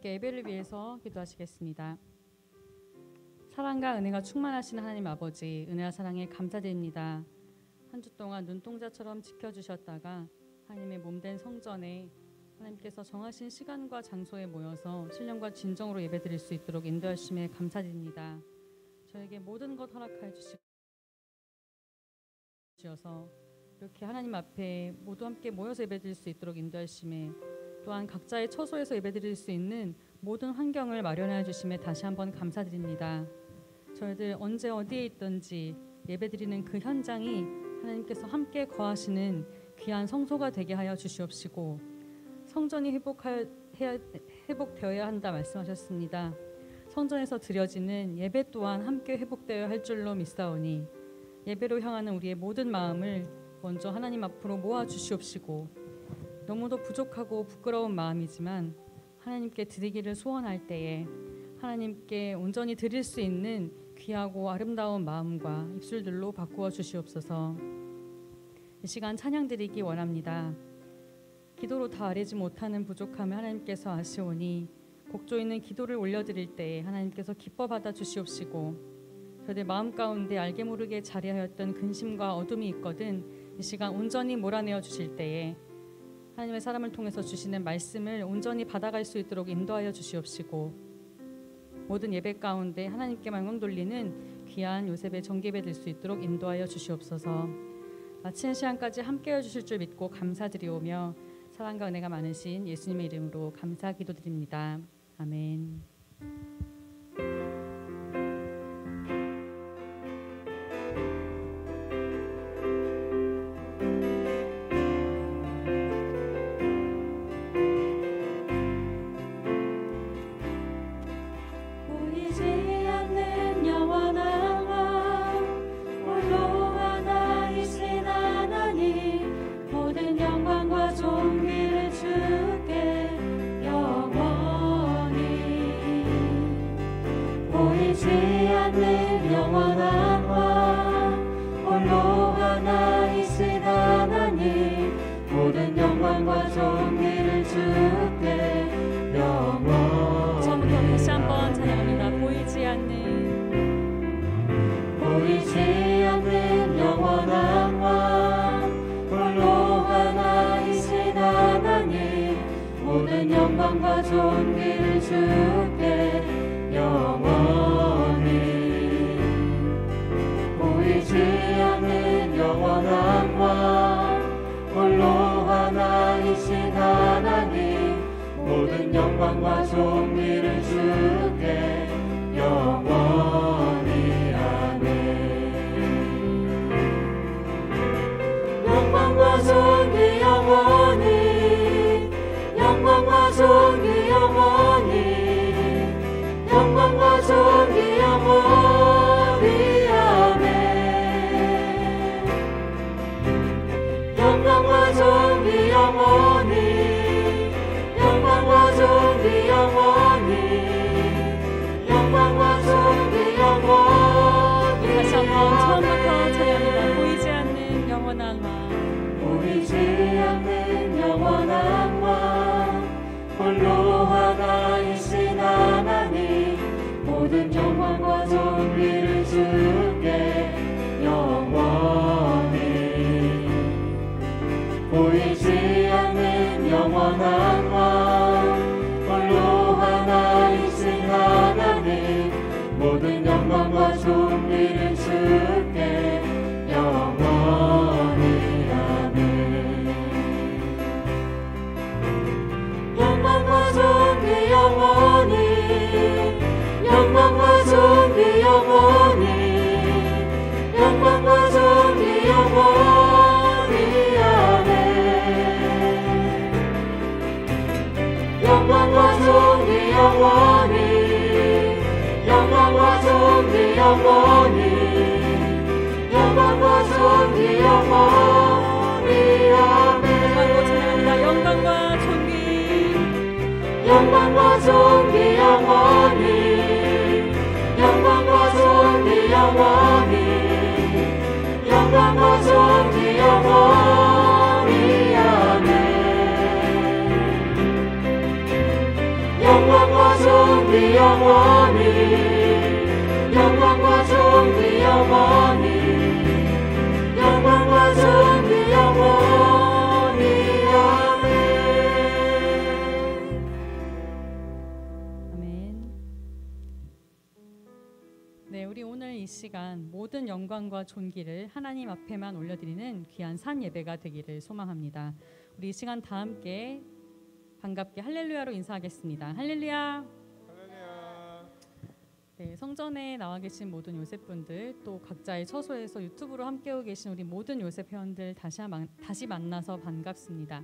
함께 예배를 위해서 기도하시겠습니다. 사랑과 은혜가 충만하신 하나님 아버지, 은혜와 사랑에 감사드립니다. 한 주 동안 눈동자처럼 지켜주셨다가 하나님의 몸된 성전에 하나님께서 정하신 시간과 장소에 모여서 신령과 진정으로 예배드릴 수 있도록 인도하심에 감사드립니다. 저에게 모든 것 허락하여 주셔서 이렇게 하나님 앞에 모두 함께 모여서 예배드릴 수 있도록 인도하심에, 또한 각자의 처소에서 예배드릴 수 있는 모든 환경을 마련하여 주심에 다시 한번 감사드립니다. 저희들 언제 어디에 있든지 예배드리는 그 현장이 하나님께서 함께 거하시는 귀한 성소가 되게 하여 주시옵시고, 성전이 회복되어야 한다 말씀하셨습니다. 성전에서 드려지는 예배 또한 함께 회복되어야 할 줄로 믿사오니, 예배로 향하는 우리의 모든 마음을 먼저 하나님 앞으로 모아 주시옵시고, 너무도 부족하고 부끄러운 마음이지만 하나님께 드리기를 소원할 때에 하나님께 온전히 드릴 수 있는 귀하고 아름다운 마음과 입술들로 바꾸어 주시옵소서. 이 시간 찬양 드리기 원합니다. 기도로 다 아뢰지 못하는 부족함을 하나님께서 아시오니 곡조 있는 기도를 올려드릴 때에 하나님께서 기뻐 받아 주시옵시고, 저희들 마음 가운데 알게 모르게 자리하였던 근심과 어둠이 있거든 이 시간 온전히 몰아내어 주실 때에 하나님의 사람을 통해서 주시는 말씀을 온전히 받아갈 수 있도록 인도하여 주시옵시고, 모든 예배 가운데 하나님께만 영광 돌리는 귀한 요셉의 정기예배 될 수 있도록 인도하여 주시옵소서. 마치는 시간까지 함께해 주실 줄 믿고 감사드리오며 사랑과 은혜가 많으신 예수님의 이름으로 감사 기도드립니다. 아멘. 영광과 네, 우리 오늘 이 시간 모든 영광과 존귀를 하나님 앞에만 올려드리는 귀한 산 예배가 되기를 소망합니다. 우리 이 시간 다 함께 반갑게 할렐루야로 인사하겠습니다. 할렐루야. 할렐루야. 네, 성전에 나와 계신 모든 요셉분들, 또 각자의 처소에서 유튜브로 함께하고 계신 우리 모든 요셉 회원들 다시 만나서 반갑습니다.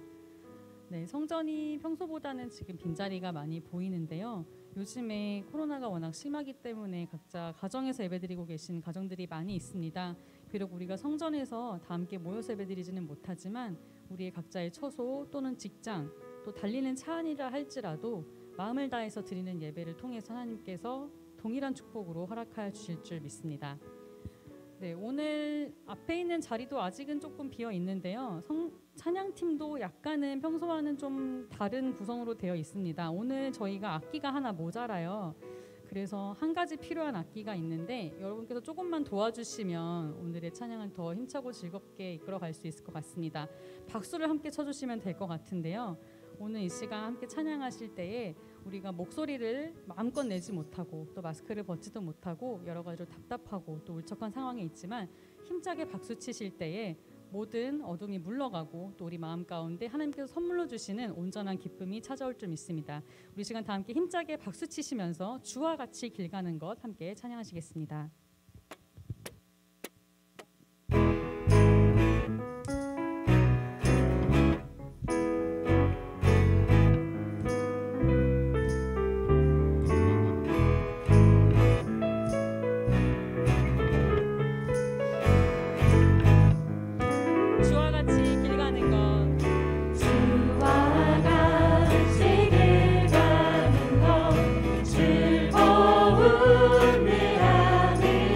네, 성전이 평소보다는 지금 빈자리가 많이 보이는데요. 요즘에 코로나가 워낙 심하기 때문에 각자 가정에서 예배드리고 계신 가정들이 많이 있습니다. 비록 우리가 성전에서 다 함께 모여서 예배드리지는 못하지만 우리의 각자의 처소 또는 직장, 또 달리는 차 안이라 할지라도 마음을 다해서 드리는 예배를 통해서 하나님께서 동일한 축복으로 허락하여 주실 줄 믿습니다. 네, 오늘 앞에 있는 자리도 아직은 조금 비어 있는데요. 찬양팀도 약간은 평소와는 좀 다른 구성으로 되어 있습니다. 오늘 저희가 악기가 하나 모자라요. 그래서 한 가지 필요한 악기가 있는데 여러분께서 조금만 도와주시면 오늘의 찬양을 더 힘차고 즐겁게 이끌어갈 수 있을 것 같습니다. 박수를 함께 쳐주시면 될 것 같은데요. 오늘 이 시간 함께 찬양하실 때에 우리가 목소리를 마음껏 내지 못하고 또 마스크를 벗지도 못하고 여러 가지로 답답하고 또 울적한 상황에 있지만 힘차게 박수 치실 때에 모든 어둠이 물러가고 또 우리 마음 가운데 하나님께서 선물로 주시는 온전한 기쁨이 찾아올 줄 믿습니다. 우리 시간 다 함께 힘차게 박수 치시면서 주와 같이 길 가는 것 함께 찬양하시겠습니다. 즐거운 내 안에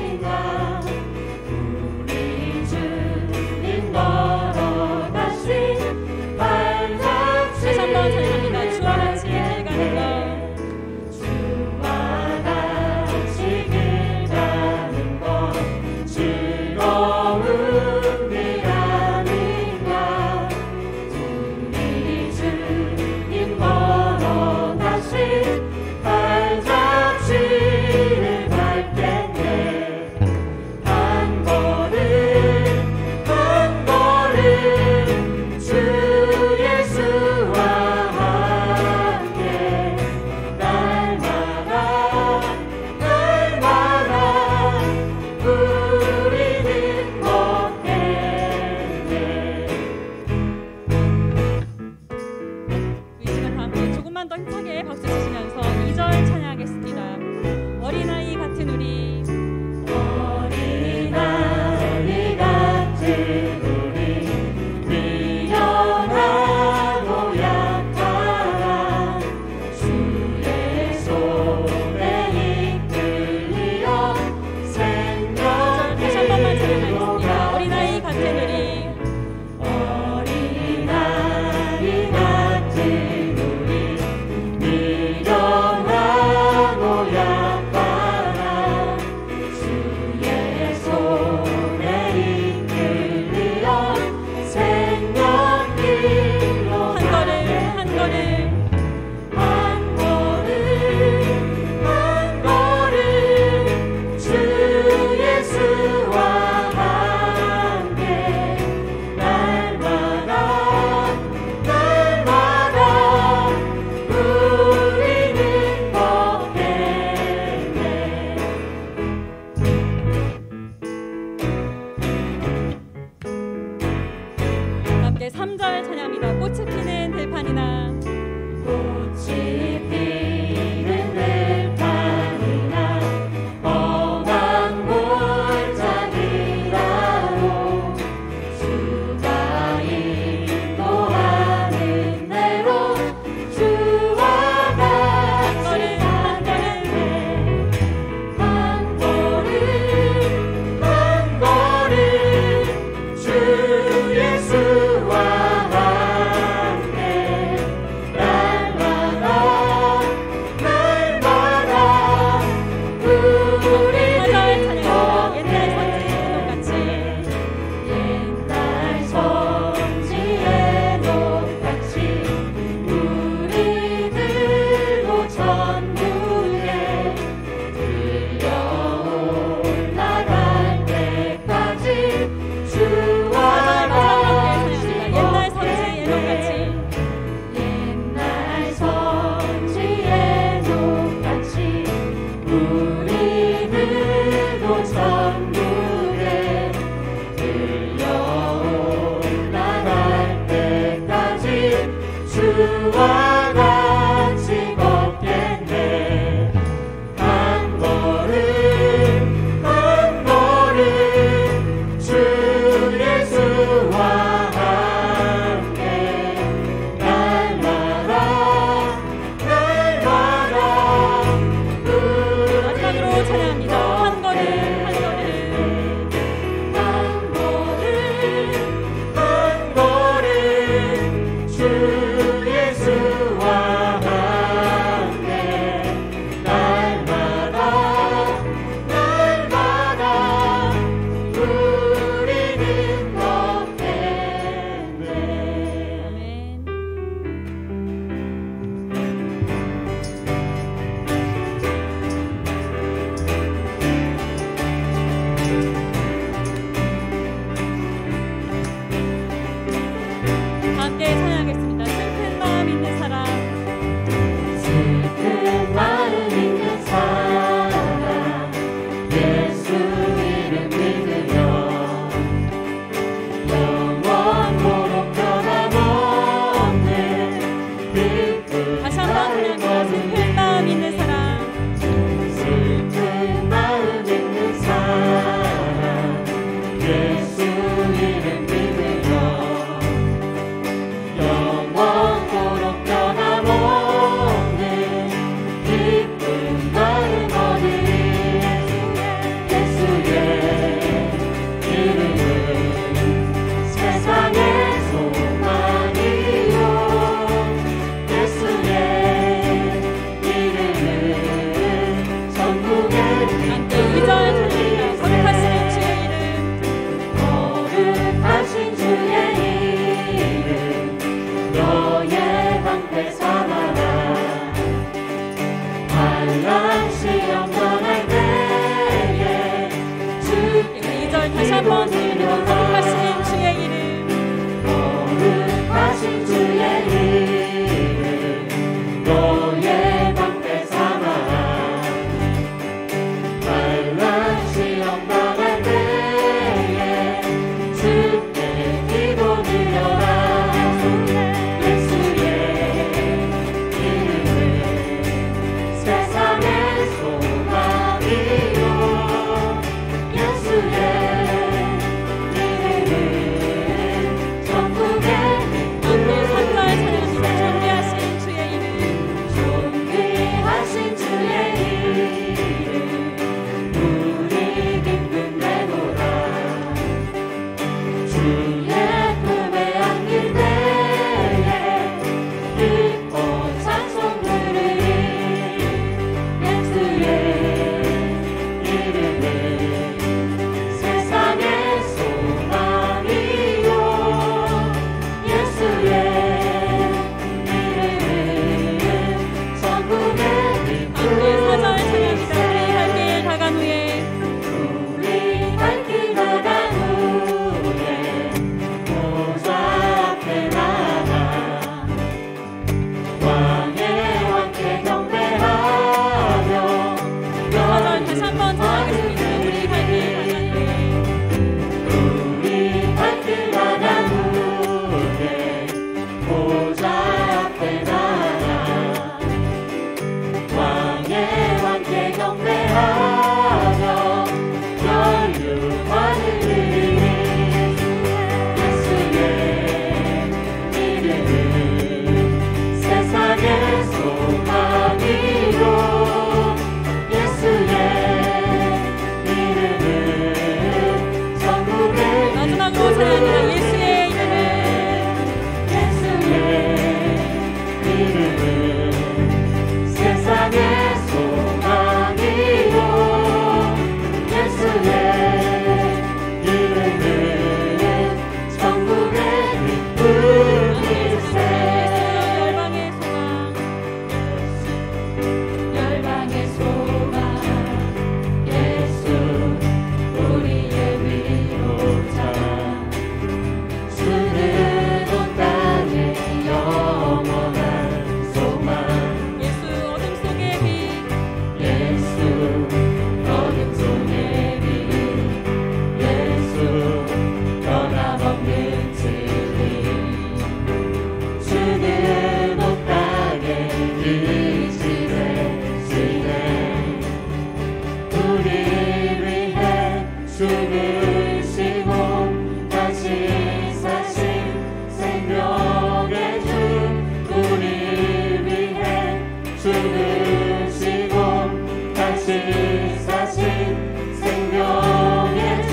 예수와 같이 걷겠네. 한 걸음 한 걸음 주 예수와 함께 날마다 마지막으로 찬양합니다. 한 걸음 한 걸음 한 걸음 주 예수와 함께 날마다 우리는 걷겠네. 아멘. 함께 찬양하겠습니다. 슬픈 마음 있는 사람. 슬픈 마음 있는 사람 예수 이름 믿으며 영원토록 변함없는 기쁨 다시 한번 찬양합니다. 슬픈 마음 있는 사람. 슬픈 마음 있는 사람 예수 이름 믿으며 영원토록 변함없는 기쁜 마음 얻으리. 예수의 이름은 세상의 소망이요. 예수의 이름은 천국의 함께 2절 찬양합니다. 거룩하신 주의 이름. 거룩하신 주의 이름 너의 방패 삼아라. 환난 시험 떠날 때에 주께 2절 다시 한번 드립니다. 거룩하신 주의 이름. 거룩하신 주의 이름 너의 방패 삼아라. 환난 시험 당할 때에 주께 기도 드려라. 예수의 이름은 세상의 소망이요. 예수의 사신 생명의 주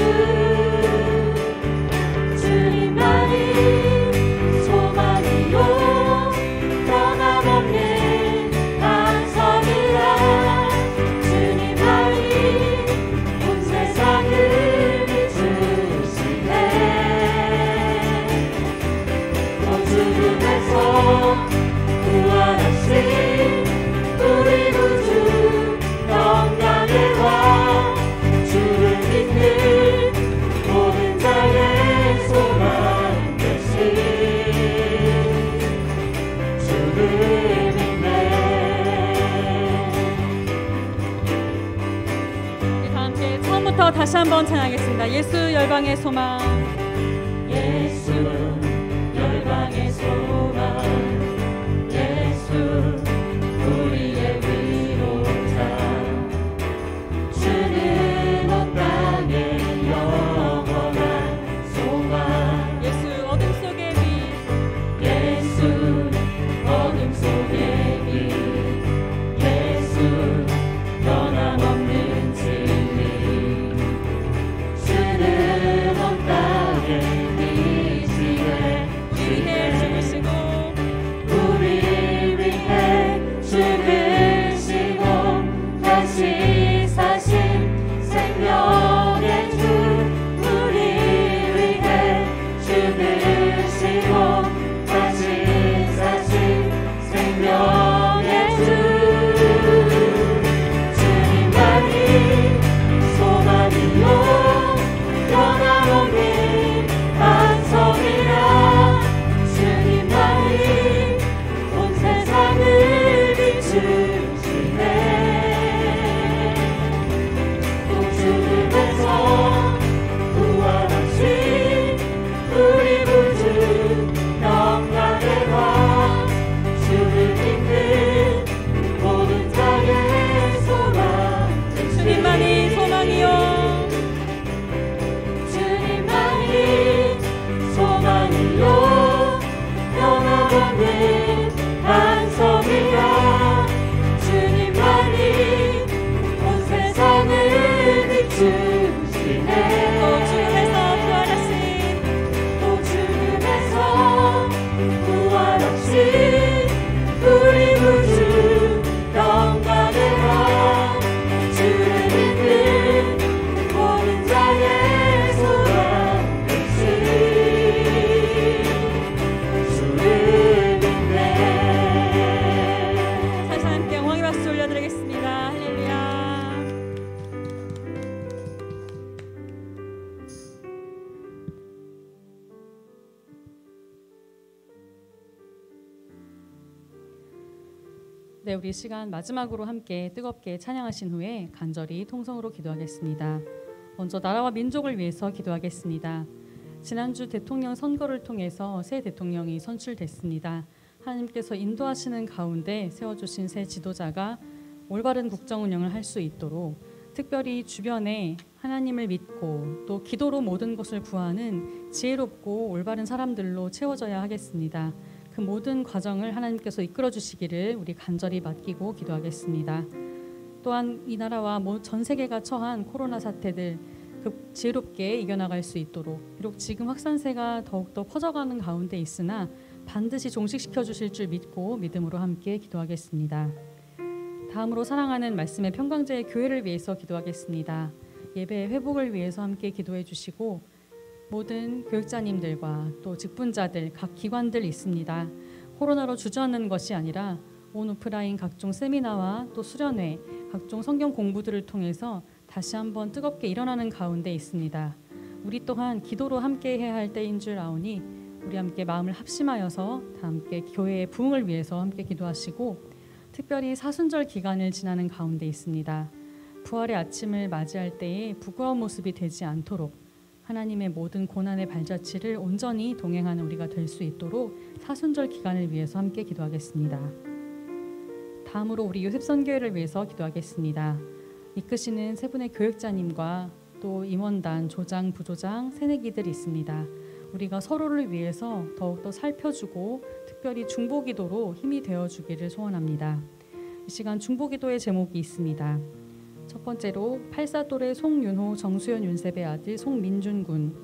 주님만이 소망이요 변함없는 반석이라 주님만이 온 세상을 비추시네 또 죽음에서 구원하신 우리 구주 영광의 왕 주를 믿는 모든 자의 소망 되신 주를 믿네 다 함께 처음부터 다시 한번 찬양하겠습니다. 예수 열방의 소망. 예수 열방의 소망 예수 우리의 위로자 주는 온 땅의 영원한 소망 예수 어둠 속의 빛. 예수 어둠 속의 빛 예수 변함없는 진리 주는 온 땅에 빛이네 위해 죽으시고 우리 위해 죽으시고 다시 사신 생명의 주 우리 위해 죽으시고 다시 사신 생명의 주 주님만이 소망이요 변함없는 반석이라 주님만이 온 세상을 비추시네 또 죽음에서 구원하신 우리 구주 영광의 왕 주를 믿는 모든 자의 소망 주님만이 소망이요 주님만이 소망이요 변함없는 반석이라 주님만이 온 세상을 비추시네 또 죽음에서 부활하신 또 죽음에서 구원하신 우리 구주 영광의 왕 주를 믿는 모든 자의 소망 되신 주를 믿네 다시 함께 영광의 박수 올려드리겠습니다. 할렐루야. 네, 우리 시간 마지막으로 함께 뜨겁게 찬양하신 후에 간절히 통성으로 기도하겠습니다. 먼저 나라와 민족을 위해서 기도하겠습니다. 지난주 대통령 선거를 통해서 새 대통령이 선출됐습니다. 하나님께서 인도하시는 가운데 세워주신 새 지도자가 올바른 국정 운영을 할 수 있도록 특별히 주변에 하나님을 믿고 또 기도로 모든 것을 구하는 지혜롭고 올바른 사람들로 채워져야 하겠습니다. 그 모든 과정을 하나님께서 이끌어 주시기를 우리 간절히 맡기고 기도하겠습니다. 또한 이 나라와 전 세계가 처한 코로나 사태들 지혜롭게 이겨나갈 수 있도록 비록 지금 확산세가 더욱더 퍼져가는 가운데 있으나 반드시 종식시켜 주실 줄 믿고 믿음으로 함께 기도하겠습니다. 다음으로 사랑하는 말씀의 평강제의 교회를 위해서 기도하겠습니다. 예배의 회복을 위해서 함께 기도해 주시고 모든 교육자님들과 또 직분자들 각 기관들 있습니다. 코로나로 주저앉는 것이 아니라 온 오프라인 각종 세미나와 또 수련회 각종 성경 공부들을 통해서 다시 한번 뜨겁게 일어나는 가운데 있습니다. 우리 또한 기도로 함께 해야 할 때인 줄 아오니 우리 함께 마음을 합심하여서 다 함께 교회의 부흥을 위해서 함께 기도하시고 특별히 사순절 기간을 지나는 가운데 있습니다. 부활의 아침을 맞이할 때에 부끄러운 모습이 되지 않도록 하나님의 모든 고난의 발자취를 온전히 동행하는 우리가 될 수 있도록 사순절 기간을 위해서 함께 기도하겠습니다. 다음으로 우리 요셉선교회를 위해서 기도하겠습니다. 이끄시는 세 분의 교육자님과 또 임원단, 조장, 부조장, 새내기들이 있습니다. 우리가 서로를 위해서 더욱더 살펴주고 특별히 중보기도로 힘이 되어주기를 소원합니다. 이 시간 중보기도의 제목이 있습니다. 첫 번째로 84돌의 송윤호, 정수연 윤셉의 아들 송민준 군,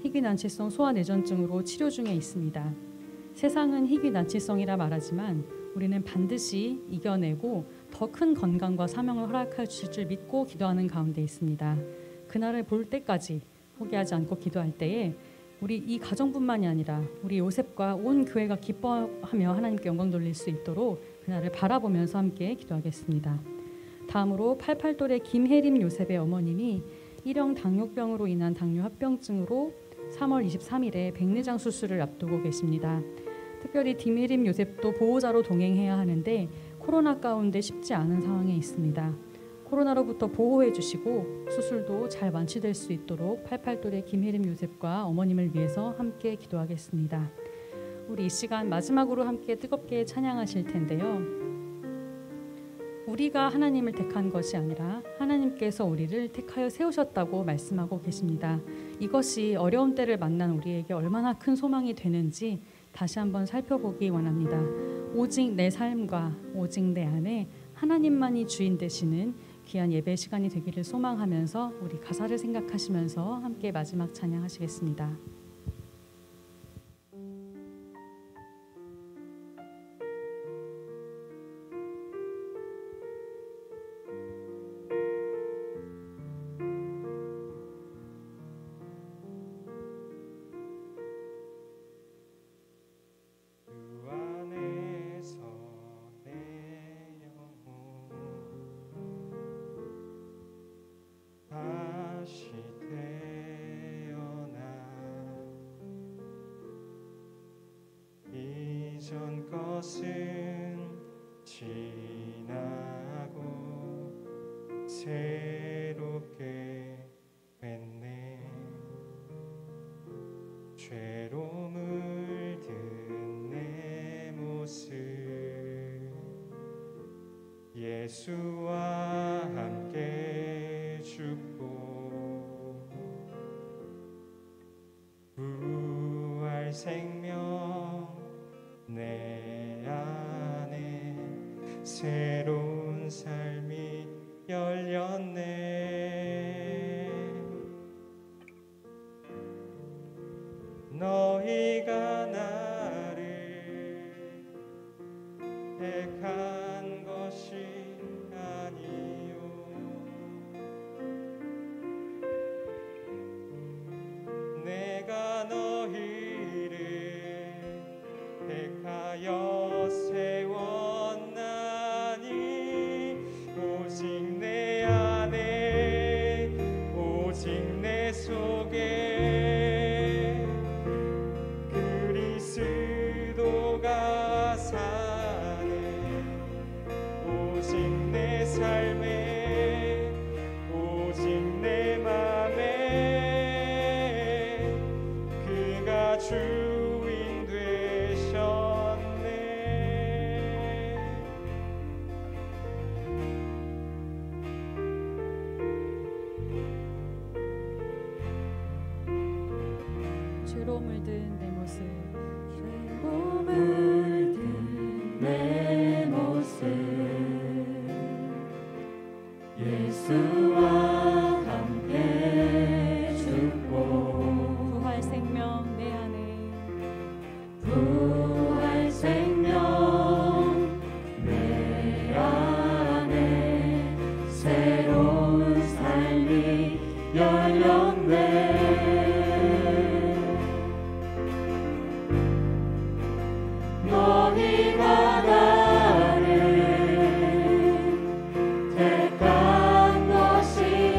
희귀난치성 소아내전증으로 치료 중에 있습니다. 세상은 희귀난치성이라 말하지만 우리는 반드시 이겨내고 더 큰 건강과 사명을 허락해 주실 줄 믿고 기도하는 가운데 있습니다. 그날을 볼 때까지 포기하지 않고 기도할 때에 우리 이 가정뿐만이 아니라 우리 요셉과 온 교회가 기뻐하며 하나님께 영광 돌릴 수 있도록 그날을 바라보면서 함께 기도하겠습니다. 다음으로 88돌의 김혜림 요셉의 어머님이 일형 당뇨병으로 인한 당뇨 합병증으로 3월 23일에 백내장 수술을 앞두고 계십니다. 특별히 김혜림 요셉도 보호자로 동행해야 하는데 코로나 가운데 쉽지 않은 상황에 있습니다. 코로나로부터 보호해 주시고 수술도 잘 완치될 수 있도록 88돌의 김혜림 요셉과 어머님을 위해서 함께 기도하겠습니다. 우리 이 시간 마지막으로 함께 뜨겁게 찬양하실 텐데요. 우리가 하나님을 택한 것이 아니라 하나님께서 우리를 택하여 세우셨다고 말씀하고 계십니다. 이것이 어려운 때를 만난 우리에게 얼마나 큰 소망이 되는지 다시 한번 살펴보기 원합니다. 오직 내 삶과 오직 내 안에 하나님만이 주인 되시는 귀한 예배 시간이 되기를 소망하면서 우리 가사를 생각하시면서 함께 마지막 찬양하시겠습니다. 이전 것은 지나고 새롭게 됐네. 죄로 물든 내 모습 예수와 함께 죽고 부활 생명 내 안에 새로운 삶이 열렸네. 너희가 나를 택한 것이 아니요 내가 너희를 택하여 세웠나니 오직 내 안에 오직 내 속에 그리스도가 사네. 오직 내 삶에 오직 내 맘에 그가 주인 되셨네. 죄로 물든 내 모습 죄로 물든 내 모습 예수와 함께 죽고 부활 생명 내 안에 부활 생명 내 안에 새로운 삶이 열렸네. 너희가 나를 택한 것이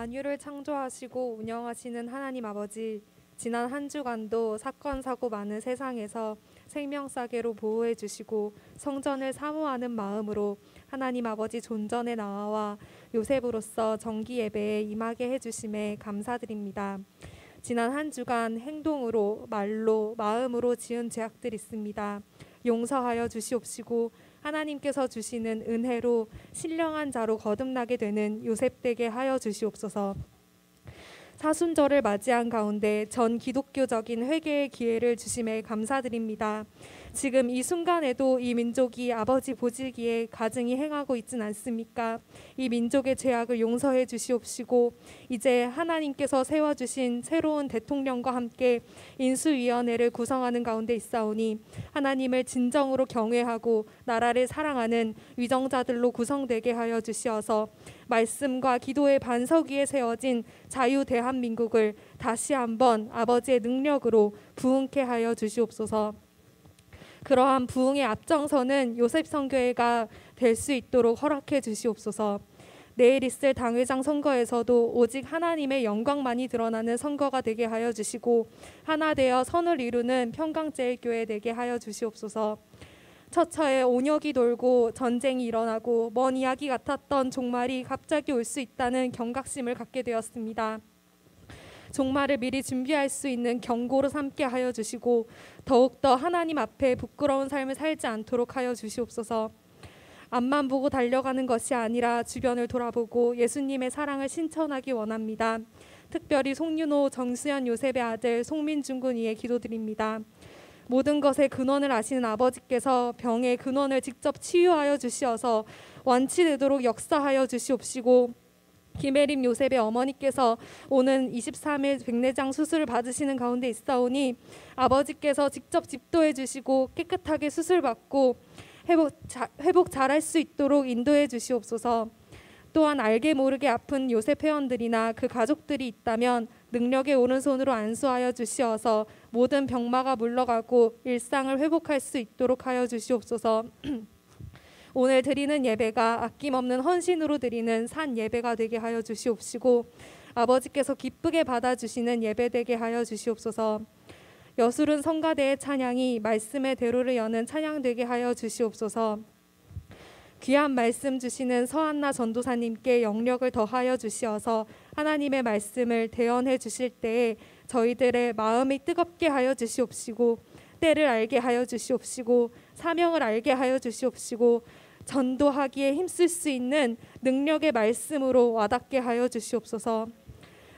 만유를 창조하시고 운영하시는 하나님 아버지, 지난 한 주간도 사건 사고 많은 세상에서 생명싸개로 보호해 주시고 성전을 사모하는 마음으로 하나님 아버지 존전의 나와 요셉으로서 정기 예배에 임하게 해주심에 감사드립니다. 지난 한 주간 행동으로 말로 마음으로 지은 죄악들 있습니다. 용서하여 주시옵시고 하나님께서 주시는 은혜로 신령한 자로 거듭나게 되는 요셉 되게 하여 주시옵소서. 사순절을 맞이한 가운데 전 기독교적인 회개의 기회를 주심에 감사드립니다. 지금 이 순간에도 이 민족이 아버지 보시기에 가증히 행하고 있진 않습니까? 이 민족의 죄악을 용서해 주시옵시고 이제 하나님께서 세워주신 새로운 대통령과 함께 인수위원회를 구성하는 가운데 있사오니 하나님을 진정으로 경외하고 나라를 사랑하는 위정자들로 구성되게 하여 주시어서 말씀과 기도의 반석 위에 세워진 자유 대한민국을 다시 한번 아버지의 능력으로 부흥케 하여 주시옵소서. 그러한 부흥의 앞장서는 요셉 선교회가 될 수 있도록 허락해 주시옵소서. 내일 있을 당회장 선거에서도 오직 하나님의 영광만이 드러나는 선거가 되게 하여 주시고 하나 되어 선을 이루는 평강제일교회 되게 하여 주시옵소서. 처처에 온역이 돌고 전쟁이 일어나고 먼 이야기 같았던 종말이 갑자기 올 수 있다는 경각심을 갖게 되었습니다. 종말을 미리 준비할 수 있는 경고로 삼게 하여 주시고 더욱더 하나님 앞에 부끄러운 삶을 살지 않도록 하여 주시옵소서. 앞만 보고 달려가는 것이 아니라 주변을 돌아보고 예수님의 사랑을 신천하기 원합니다. 특별히 송윤호, 정수연 요셉의 아들 송민준 군 위에 기도드립니다. 모든 것의 근원을 아시는 아버지께서 병의 근원을 직접 치유하여 주시어서 완치되도록 역사하여 주시옵시고 김혜림 요셉의 어머니께서 오는 23일 백내장 수술을 받으시는 가운데 있사오니 아버지께서 직접 집도해 주시고 깨끗하게 수술받고 회복 잘할 수 있도록 인도해 주시옵소서. 또한 알게 모르게 아픈 요셉 회원들이나 그 가족들이 있다면 능력의 오른손으로 안수하여 주시어서 모든 병마가 물러가고 일상을 회복할 수 있도록 하여 주시옵소서. 오늘 드리는 예배가 아낌없는 헌신으로 드리는 산 예배가 되게 하여 주시옵시고 아버지께서 기쁘게 받아주시는 예배 되게 하여 주시옵소서. 여술은 성가대의 찬양이 말씀의 대로를 여는 찬양 되게 하여 주시옵소서. 귀한 말씀 주시는 서한나 전도사님께 영력을 더하여 주시어서 하나님의 말씀을 대언해 주실 때에 저희들의 마음이 뜨겁게 하여 주시옵시고 때를 알게 하여 주시옵시고 사명을 알게 하여 주시옵시고 전도하기에 힘쓸 수 있는 능력의 말씀으로 와닿게 하여 주시옵소서.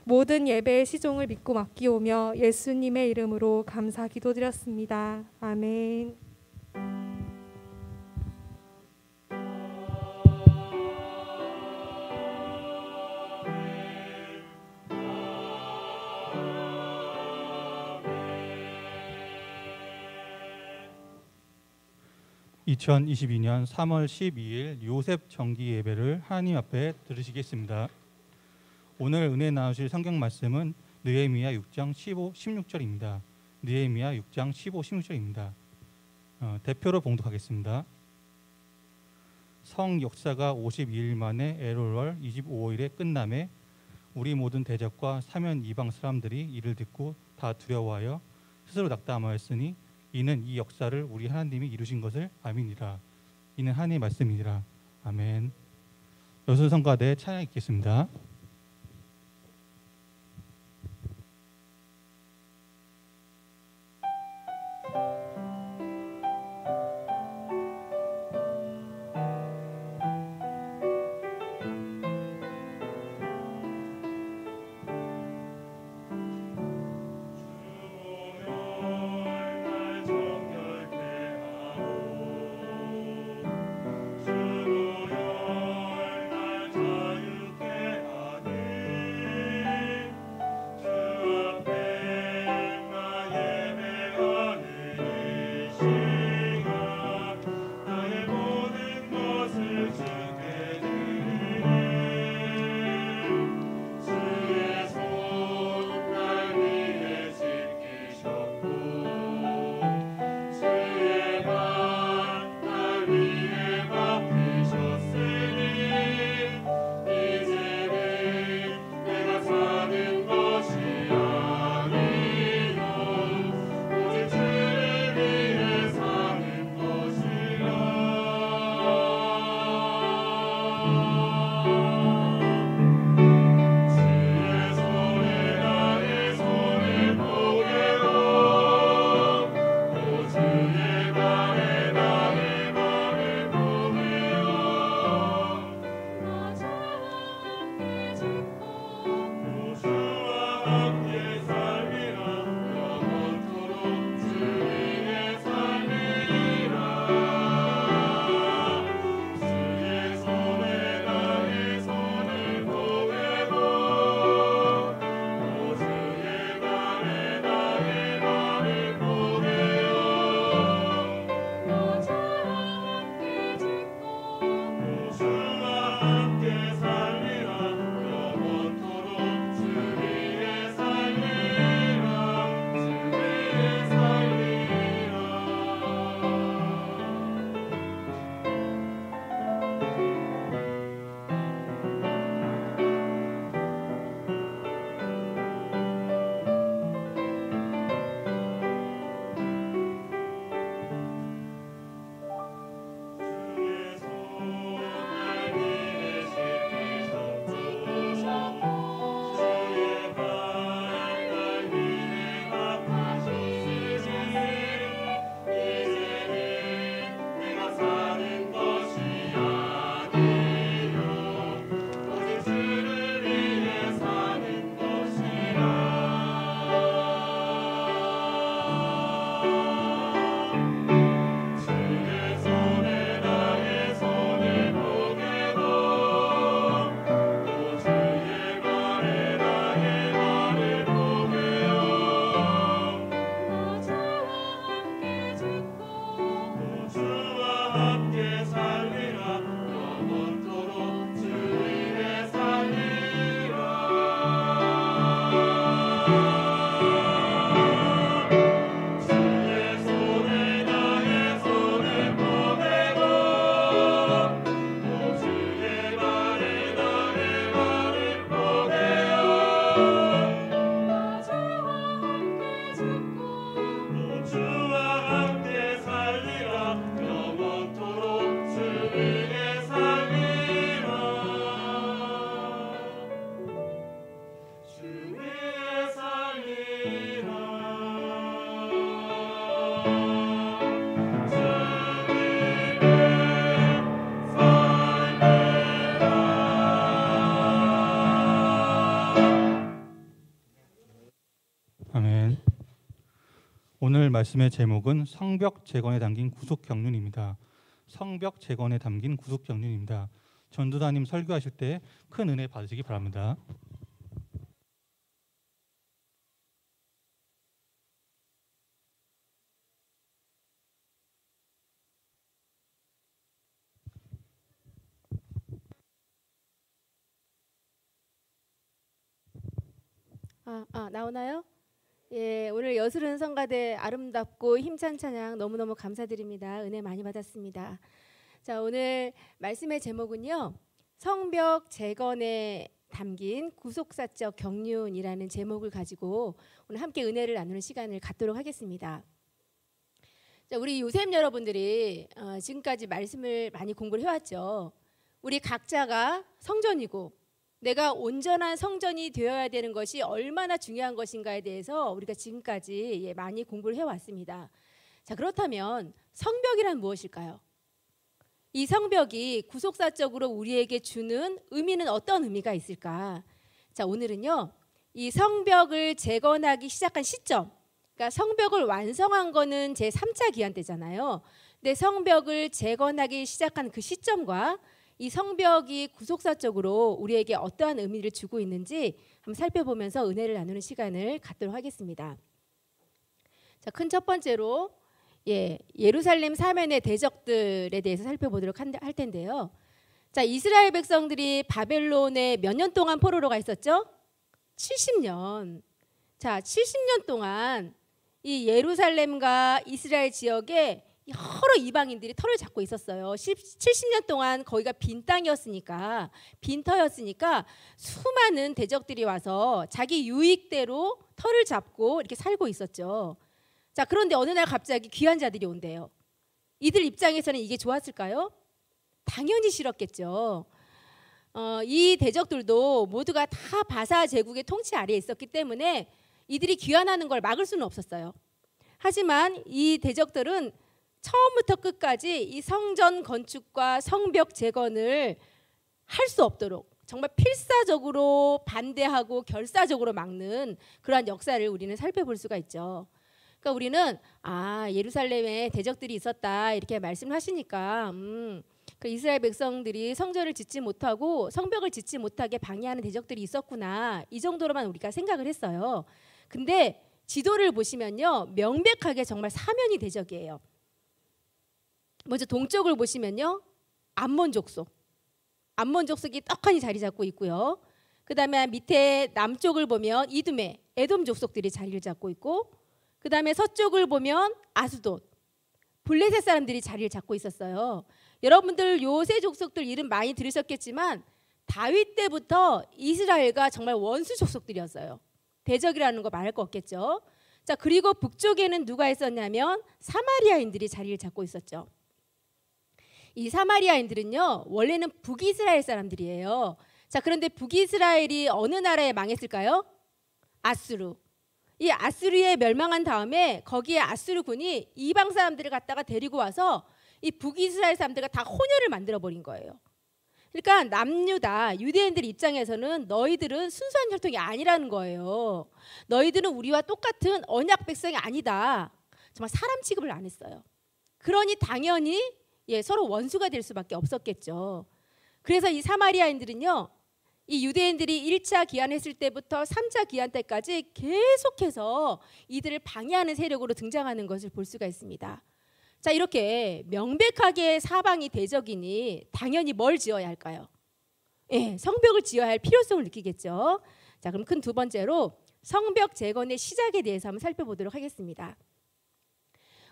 모든 예배의 시종을 믿고 맡기오며 예수님의 이름으로 감사 기도드렸습니다. 아멘. 2022년 3월 12일 요셉 정기 예배를 하나님 앞에 들으시겠습니다. 오늘 은혜 나누실 성경 말씀은 느헤미야 6장 16절입니다. 느헤미야 6장 16절입니다. 대표로 봉독하겠습니다. 성 역사가 52일 만에 엘월 25일에 끝남에 우리 모든 대적과 사면 이방 사람들이 이를 듣고 다 두려워하여 스스로 낙담하였으니 이는 이 역사를 우리 하나님이 이루신 것을 아미니라. 이는 하나님의 말씀이니라. 아멘. 여수성가대 찬양 읽겠습니다. 살리라 영원토록 주 위에 살리라 주의 손에 나의 손을 보내고 또 주의 말에 나의 말을 보내어 또 주와 함께 살리라 영원토록 주 위에 살리라 주 위에 살리라 주 아멘. 오늘 말씀의 제목은 성벽 재건에 담긴 구속 경륜입니다. 성벽 재건에 담긴 구속 경륜입니다. 전도사님 설교하실 때 큰 은혜 받으시기 바랍니다. 나오나요? 예, 오늘 여수른 성가대 아름답고 힘찬 찬양 너무너무 감사드립니다. 은혜 많이 받았습니다. 자, 오늘 말씀의 제목은요. 성벽 재건에 담긴 구속사적 경륜이라는 제목을 가지고 오늘 함께 은혜를 나누는 시간을 갖도록 하겠습니다. 자, 우리 요셉 여러분들이 지금까지 말씀을 많이 공부를 해왔죠. 우리 각자가 성전이고 내가 온전한 성전이 되어야 되는 것이 얼마나 중요한 것인가에 대해서 우리가 지금까지 많이 공부를 해왔습니다. 자, 그렇다면 성벽이란 무엇일까요? 이 성벽이 구속사적으로 우리에게 주는 의미는 어떤 의미가 있을까? 자, 오늘은요, 이 성벽을 재건하기 시작한 시점, 그러니까 성벽을 완성한 거는 제3차 기한 때잖아요. 근데 성벽을 재건하기 시작한 그 시점과 이 성벽이 구속사적으로 우리에게 어떠한 의미를 주고 있는지 한번 살펴보면서 은혜를 나누는 시간을 갖도록 하겠습니다. 자, 큰 첫 번째로 예루살렘 사면의 대적들에 대해서 살펴보도록 할 텐데요. 자, 이스라엘 백성들이 바벨론에 몇 년 동안 포로로가 있었죠? 70년. 자, 70년 동안 이 예루살렘과 이스라엘 지역에 여러 이방인들이 터를 잡고 있었어요. 70년 동안 거기가 빈 땅이었으니까, 빈터였으니까 수많은 대적들이 와서 자기 유익대로 터를 잡고 이렇게 살고 있었죠. 자, 그런데 어느 날 갑자기 귀한 자들이 온대요. 이들 입장에서는 이게 좋았을까요? 당연히 싫었겠죠. 이 대적들도 모두가 다 바사 제국의 통치 아래에 있었기 때문에 이들이 귀환하는 걸 막을 수는 없었어요. 하지만 이 대적들은 처음부터 끝까지 이 성전 건축과 성벽 재건을 할 수 없도록 정말 필사적으로 반대하고 결사적으로 막는 그러한 역사를 우리는 살펴볼 수가 있죠. 그러니까 우리는 예루살렘에 대적들이 있었다 이렇게 말씀하시니까 그 이스라엘 백성들이 성전을 짓지 못하고 성벽을 짓지 못하게 방해하는 대적들이 있었구나, 이 정도로만 우리가 생각을 했어요. 근데 지도를 보시면요, 명백하게 정말 사면이 대적이에요. 먼저 동쪽을 보시면요, 암몬 족속, 암몬 족속이 떡하니 자리 잡고 있고요. 그 다음에 밑에 남쪽을 보면 이두메, 에돔 족속들이 자리를 잡고 있고, 그 다음에 서쪽을 보면 아스돗, 블레셋 사람들이 자리를 잡고 있었어요. 여러분들 요 세 족속들 이름 많이 들으셨겠지만 다윗 때부터 이스라엘과 정말 원수 족속들이었어요. 대적이라는 거 말할 거 없겠죠. 자, 그리고 북쪽에는 누가 있었냐면 사마리아인들이 자리를 잡고 있었죠. 이 사마리아인들은요, 원래는 북이스라엘 사람들이에요. 자, 그런데 북이스라엘이 어느 나라에 망했을까요? 아수르. 이 아수르에 멸망한 다음에 거기에 아수르군이 이방 사람들을 갖다가 데리고 와서 이 북이스라엘 사람들과 다 혼혈을 만들어 버린 거예요. 그러니까 남유다 유대인들 입장에서는 너희들은 순수한 혈통이 아니라는 거예요. 너희들은 우리와 똑같은 언약 백성이 아니다. 정말 사람 취급을 안 했어요. 그러니 당연히 서로 원수가 될 수밖에 없었겠죠. 그래서 이 사마리아인들은요, 이 유대인들이 1차 기한했을 때부터 3차 기한 때까지 계속해서 이들을 방해하는 세력으로 등장하는 것을 볼 수가 있습니다. 자, 이렇게 명백하게 사방이 대적이니 당연히 뭘 지어야 할까요? 예, 성벽을 지어야 할 필요성을 느끼겠죠. 자, 그럼 큰 두 번째로 성벽 재건의 시작에 대해서 한번 살펴보도록 하겠습니다.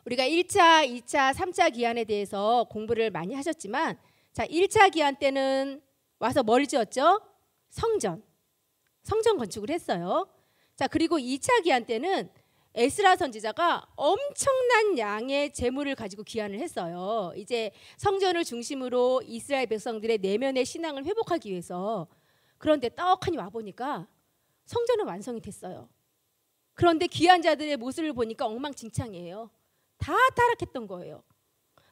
우리가 1차, 2차, 3차 기한에 대해서 공부를 많이 하셨지만, 자, 1차 기한 때는 와서 뭘 지었죠? 성전 건축을 했어요. 자, 그리고 2차 기한 때는 에스라 선지자가 엄청난 양의 재물을 가지고 귀환을 했어요. 이제 성전을 중심으로 이스라엘 백성들의 내면의 신앙을 회복하기 위해서. 그런데 떡하니 와보니까 성전은 완성이 됐어요. 그런데 귀환자들의 모습을 보니까 엉망진창이에요. 다 타락했던 거예요.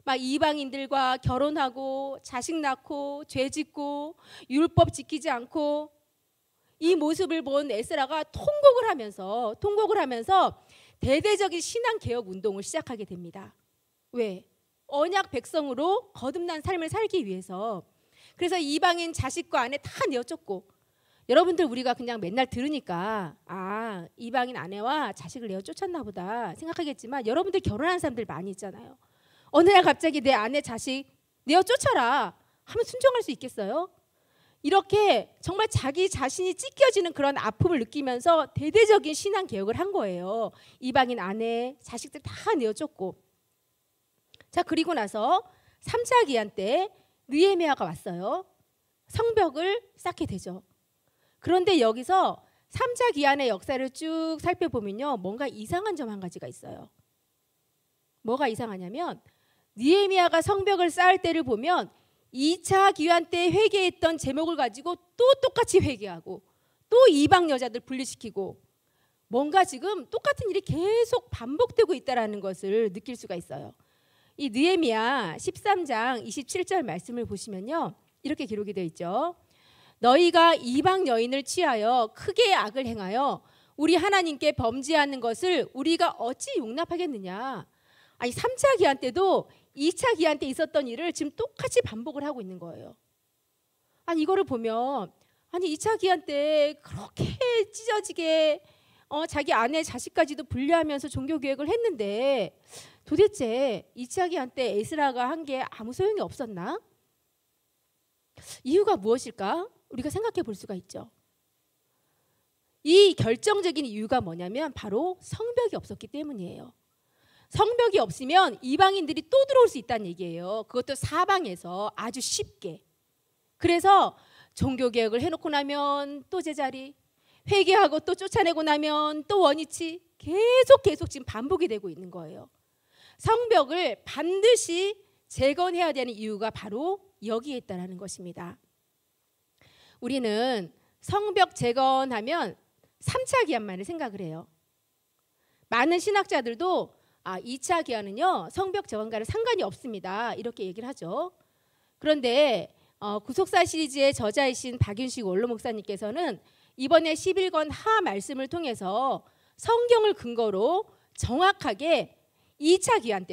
막 이방인들과 결혼하고 자식 낳고 죄 짓고 율법 지키지 않고, 이 모습을 본 에스라가 통곡을 하면서 대대적인 신앙 개혁 운동을 시작하게 됩니다. 왜? 언약 백성으로 거듭난 삶을 살기 위해서. 그래서 이방인 자식과 아내 다 내어쫓고, 여러분들 우리가 그냥 맨날 들으니까 아, 이방인 아내와 자식을 내어쫓았나 보다 생각하겠지만, 여러분들 결혼한 사람들 많이 있잖아요. 어느 날 갑자기 내 아내 자식 내어쫓아라 하면 순종할 수 있겠어요? 이렇게 정말 자기 자신이 찢겨지는 그런 아픔을 느끼면서 대대적인 신앙 개혁을 한 거예요. 이방인 아내, 자식들 다 내어쫓고. 자, 그리고 나서 3차 기한 때 느헤미야가 왔어요. 성벽을 쌓게 되죠. 그런데 여기서 3차 기한의 역사를 쭉 살펴보면요, 뭔가 이상한 점 한 가지가 있어요. 뭐가 이상하냐면, 느헤미야가 성벽을 쌓을 때를 보면 2차 기한 때 회개했던 제목을 가지고 또 똑같이 회개하고, 또 이방 여자들 분리시키고, 뭔가 지금 똑같은 일이 계속 반복되고 있다는 것을 느낄 수가 있어요. 이 느헤미야 13장 27절 말씀을 보시면요, 이렇게 기록이 되어 있죠. 너희가 이방 여인을 취하여 크게 악을 행하여 우리 하나님께 범죄하는 것을 우리가 어찌 용납하겠느냐. 아니, 3차 기한 때도 2차 기한 때 있었던 일을 지금 똑같이 반복을 하고 있는 거예요. 아니, 이거를 보면, 아니 2차 기한 때 그렇게 찢어지게 자기 아내 자식까지도 분리하면서 종교 개혁을 했는데, 도대체 2차 기한 때 에스라가 한 게 아무 소용이 없었나? 이유가 무엇일까? 우리가 생각해 볼 수가 있죠. 이 결정적인 이유가 뭐냐면 바로 성벽이 없었기 때문이에요. 성벽이 없으면 이방인들이 또 들어올 수 있다는 얘기예요. 그것도 사방에서 아주 쉽게. 그래서 종교개혁을 해놓고 나면 또 제자리, 회개하고 또 쫓아내고 나면 또 원위치, 계속 지금 반복이 되고 있는 거예요. 성벽을 반드시 재건해야 되는 이유가 바로 여기에 있다는 것입니다. 우리는 성벽 재건하면 3차 기한만을 생각을 해요. 많은 신학자들도 2차 기한은요, 성벽 재건과는 상관이 없습니다, 이렇게 얘기를 하죠. 그런데 구속사 시리즈의 저자이신 박윤식 원로 목사님께서는 이번에 11권 하 말씀을 통해서 성경을 근거로 정확하게 2차 기한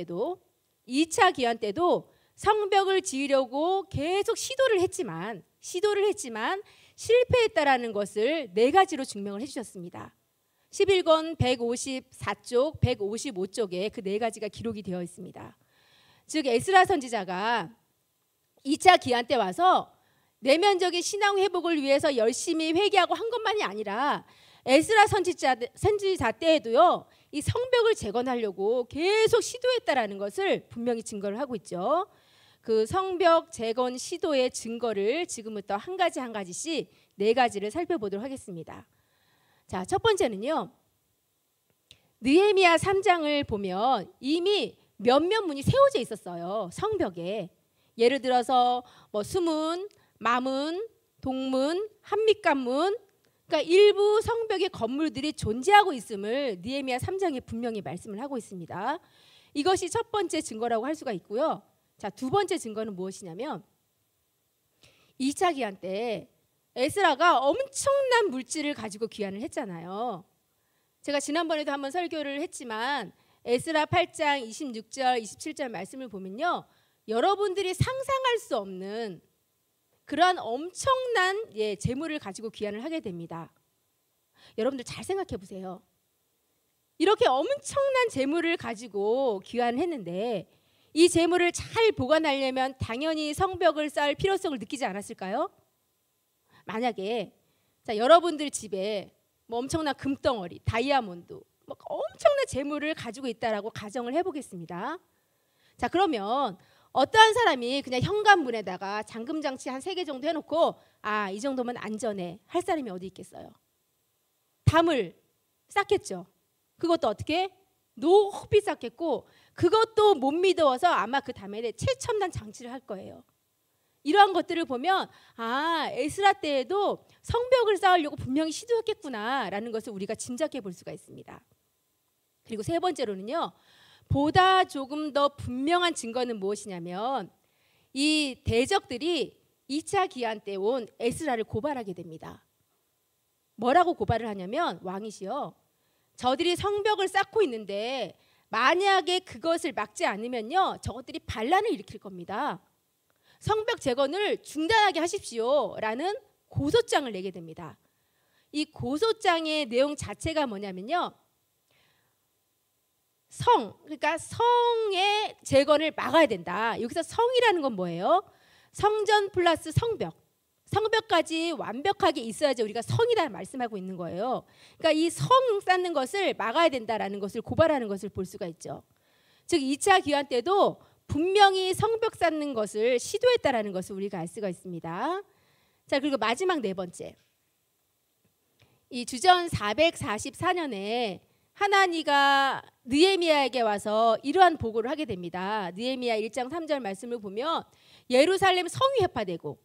때도 성벽을 지으려고 계속 시도를 했지만 실패했다라는 것을 4가지로 증명을 해주셨습니다. 11권 154쪽, 155쪽에 그 4가지가 기록이 되어 있습니다. 즉 에스라 선지자가 2차 기한 때 와서 내면적인 신앙 회복을 위해서 열심히 회개하고 한 것만이 아니라 에스라 선지자 때에도요, 이 성벽을 재건하려고 계속 시도했다라는 것을 분명히 증거를 하고 있죠. 그 성벽 재건 시도의 증거를 지금부터 한 가지씩 4가지를 살펴보도록 하겠습니다. 자, 첫 번째는요, 느헤미야 3장을 보면 이미 몇몇 문이 세워져 있었어요, 성벽에. 예를 들어서 수문, 마문, 동문, 한밑간문, 그러니까 일부 성벽의 건물들이 존재하고 있음을 느헤미야 3장에 분명히 말씀을 하고 있습니다. 이것이 첫 번째 증거라고 할 수가 있고요. 자, 두 번째 증거는 무엇이냐면 2차 기한 때 에스라가 엄청난 물질을 가지고 귀환을 했잖아요. 제가 지난번에도 한번 설교를 했지만 에스라 8장 26절 27절 말씀을 보면요, 여러분들이 상상할 수 없는 그러한 엄청난 재물을 가지고 귀환을 하게 됩니다. 여러분들 잘 생각해 보세요. 이렇게 엄청난 재물을 가지고 귀환을 했는데 이 재물을 잘 보관하려면 당연히 성벽을 쌓을 필요성을 느끼지 않았을까요? 만약에 자, 여러분들 집에 뭐 엄청난 금덩어리, 다이아몬드, 뭐 엄청난 재물을 가지고 있다라고 가정을 해보겠습니다. 자, 그러면 어떠한 사람이 그냥 현관문에다가 잠금 장치 한 3개 정도 해놓고 아, 이 정도면 안전해 할 사람이 어디 있겠어요? 담을 쌓겠죠. 그것도 어떻게? 높이 쌓겠고 그것도 못 믿어서 아마 그 담에 최첨단 장치를 할 거예요. 이러한 것들을 보면 아, 에스라 때에도 성벽을 쌓으려고 분명히 시도했겠구나라는 것을 우리가 짐작해 볼 수가 있습니다. 그리고 세 번째로는요. 보다 조금 더 분명한 증거는 무엇이냐면 이 대적들이 2차 기한 때 온 에스라를 고발하게 됩니다. 뭐라고 고발을 하냐면 왕이시여 저들이 성벽을 쌓고 있는데 만약에 그것을 막지 않으면요 저것들이 반란을 일으킬 겁니다. 성벽 재건을 중단하게 하십시오 라는 고소장을 내게 됩니다. 이 고소장의 내용 자체가 뭐냐면요 그러니까 성의 재건을 막아야 된다. 여기서 성이라는 건 뭐예요? 성전 플러스 성벽. 성벽까지 완벽하게 있어야지 우리가 성이다 말씀하고 있는 거예요. 그러니까 이 성 쌓는 것을 막아야 된다라는 것을 고발하는 것을 볼 수가 있죠. 즉 2차 기한 때도 분명히 성벽 쌓는 것을 시도했다라는 것을 우리가 알 수가 있습니다. 자, 그리고 마지막 네 번째. 이 주전 444년에 하나니가 느헤미야에게 와서 이러한 보고를 하게 됩니다. 느헤미야 1장 3절 말씀을 보면 예루살렘 성이 회파되고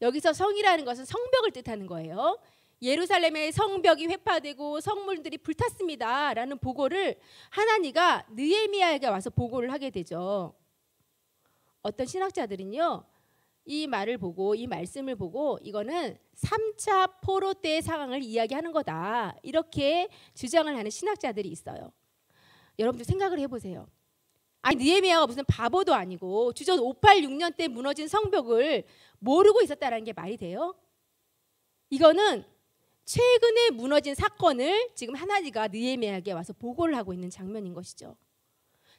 여기서 성이라는 것은 성벽을 뜻하는 거예요. 예루살렘의 성벽이 회파되고 성물들이 불탔습니다 라는 보고를 하나니가 느헤미야에게 와서 보고를 하게 되죠. 어떤 신학자들은요 이 말을 보고 이 말씀을 보고 이거는 3차 포로 때의 상황을 이야기하는 거다 이렇게 주장을 하는 신학자들이 있어요. 여러분들 생각을 해보세요. 아니 느헤미야가 무슨 바보도 아니고 주전 586년 때 무너진 성벽을 모르고 있었다는 게 말이 돼요? 이거는 최근에 무너진 사건을 지금 하나니가 느헤미야에게 와서 보고를 하고 있는 장면인 것이죠.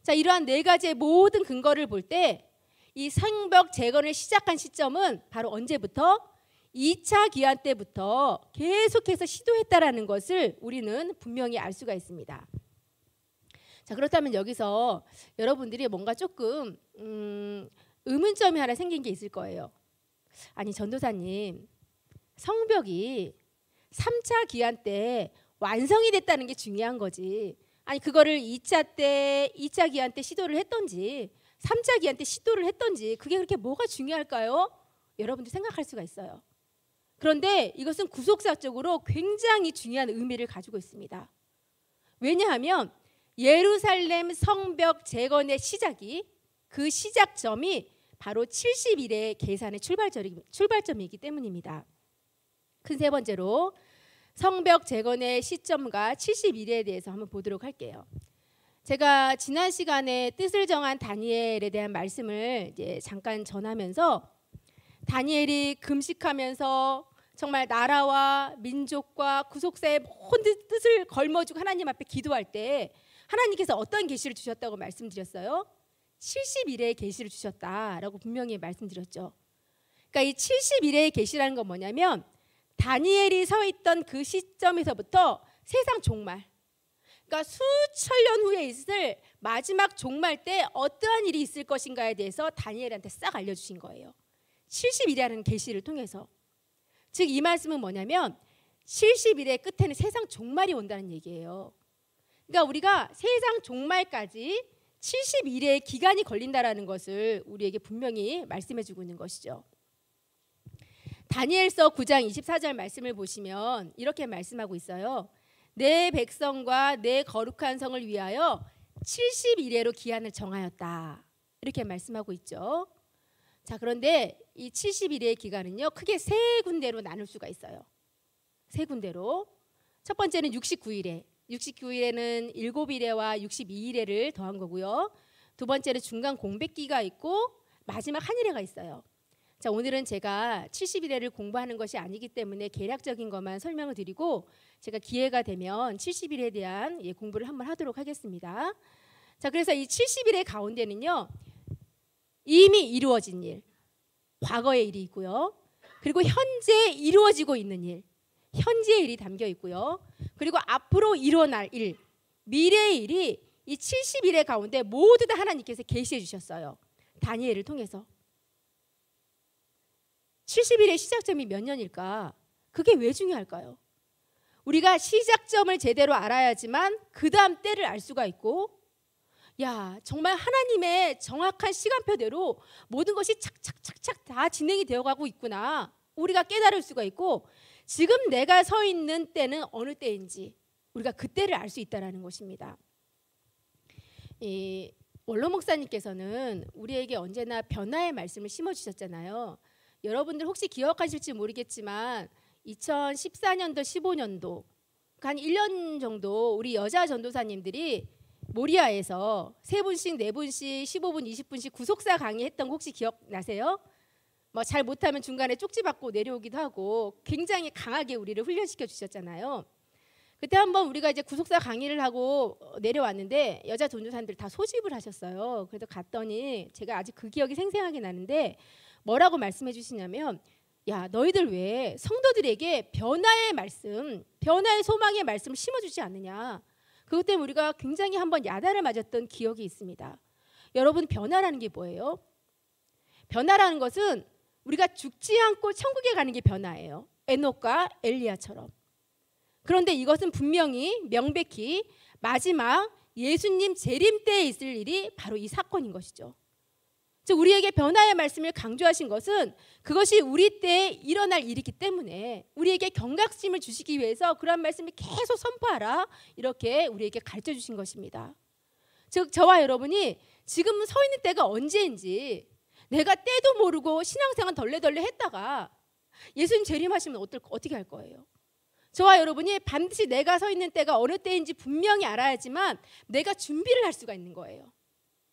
자, 이러한 네 가지의 모든 근거를 볼 때 이 성벽 재건을 시작한 시점은 바로 언제부터? 2차 기한 때부터 계속해서 시도했다라는 것을 우리는 분명히 알 수가 있습니다. 자, 그렇다면 여기서 여러분들이 뭔가 조금 의문점이 하나 생긴 게 있을 거예요. 아니 전도사님, 성벽이 3차 기한 때 완성이 됐다는 게 중요한 거지. 아니 그거를 2차 기한 때 시도를 했던지 3차 기한 때 시도를 했던지 그게 그렇게 뭐가 중요할까요? 여러분들 생각할 수가 있어요. 그런데 이것은 구속사적으로 굉장히 중요한 의미를 가지고 있습니다. 왜냐하면 예루살렘 성벽 재건의 시작이 그 시작점이 바로 70일의 계산의 출발점이기 때문입니다. 큰 세 번째로 성벽 재건의 시점과 70일에 대해서 한번 보도록 할게요. 제가 지난 시간에 뜻을 정한 다니엘에 대한 말씀을 이제 잠깐 전하면서 다니엘이 금식하면서 정말 나라와 민족과 구속사의 모든 뜻을 걸머쥐고 하나님 앞에 기도할 때 하나님께서 어떤 계시를 주셨다고 말씀드렸어요? 70일의 계시를 주셨다라고 분명히 말씀드렸죠. 그러니까 이 70일의 계시라는 건 뭐냐면 다니엘이 서 있던 그 시점에서부터 세상 종말, 그러니까 수천 년 후에 있을 마지막 종말 때 어떠한 일이 있을 것인가에 대해서 다니엘한테 싹 알려주신 거예요. 70일이라는 계시를 통해서. 즉 이 말씀은 뭐냐면 70일의 끝에는 세상 종말이 온다는 얘기예요. 그러니까 우리가 세상 종말까지 70일의 기간이 걸린다라는 것을 우리에게 분명히 말씀해주고 있는 것이죠. 다니엘서 9장 24절 말씀을 보시면 이렇게 말씀하고 있어요. 내 백성과 내 거룩한 성을 위하여 70일에로 기한을 정하였다. 이렇게 말씀하고 있죠. 자, 그런데 이 70일의 기간은요 크게 세 군데로 나눌 수가 있어요. 세 군데로. 첫 번째는 69일에 69일에는 7일에와 62일에를 더한 거고요. 두 번째는 중간 공백기가 있고 마지막 한일회가 있어요. 자, 오늘은 제가 70일에를 공부하는 것이 아니기 때문에 개략적인 것만 설명을 드리고 제가 기회가 되면 70일에 대한 공부를 한번 하도록 하겠습니다. 자, 그래서 이 70일의 가운데는요 이미 이루어진 일, 과거의 일이 있고요. 그리고 현재 이루어지고 있는 일, 현재의 일이 담겨 있고요. 그리고 앞으로 일어날 일, 미래의 일이 이 70일의 가운데 모두 다 하나님께서 계시해 주셨어요. 다니엘을 통해서. 70일의 시작점이 몇 년일까? 그게 왜 중요할까요? 우리가 시작점을 제대로 알아야지만 그 다음 때를 알 수가 있고, 야, 정말 하나님의 정확한 시간표대로 모든 것이 착착착착 다 진행이 되어가고 있구나. 우리가 깨달을 수가 있고, 지금 내가 서 있는 때는 어느 때인지 우리가 그 때를 알 수 있다는 것입니다. 이 원로 목사님께서는 우리에게 언제나 변화의 말씀을 심어주셨잖아요. 여러분들 혹시 기억하실지 모르겠지만 2014년도 15년도 한 1년 정도 우리 여자 전도사님들이 모리아에서 3분씩 4분씩 15분 20분씩 구속사 강의했던 거 혹시 기억나세요? 뭐 잘 못하면 중간에 쪽지 받고 내려오기도 하고 굉장히 강하게 우리를 훈련시켜 주셨잖아요. 그때 한번 우리가 이제 구속사 강의를 하고 내려왔는데 여자 전도사님들 다 소집을 하셨어요. 그래서 갔더니 제가 아직 그 기억이 생생하게 나는데 뭐라고 말씀해 주시냐면, 야, 너희들 왜 성도들에게 변화의 말씀, 변화의 소망의 말씀을 심어주지 않느냐. 그것 때문에 우리가 굉장히 한번 야단을 맞았던 기억이 있습니다. 여러분, 변화라는 게 뭐예요? 변화라는 것은 우리가 죽지 않고 천국에 가는 게 변화예요. 에녹과 엘리야처럼. 그런데 이것은 분명히 명백히 마지막 예수님 재림 때에 있을 일이 바로 이 사건인 것이죠. 즉 우리에게 변화의 말씀을 강조하신 것은 그것이 우리 때에 일어날 일이기 때문에 우리에게 경각심을 주시기 위해서 그런 말씀을 계속 선포하라, 이렇게 우리에게 가르쳐 주신 것입니다. 즉 저와 여러분이 지금 서 있는 때가 언제인지, 내가 때도 모르고 신앙생활 덜레덜레 했다가 예수님 재림하시면 어떻게 할 거예요? 저와 여러분이 반드시 내가 서 있는 때가 어느 때인지 분명히 알아야지만 내가 준비를 할 수가 있는 거예요.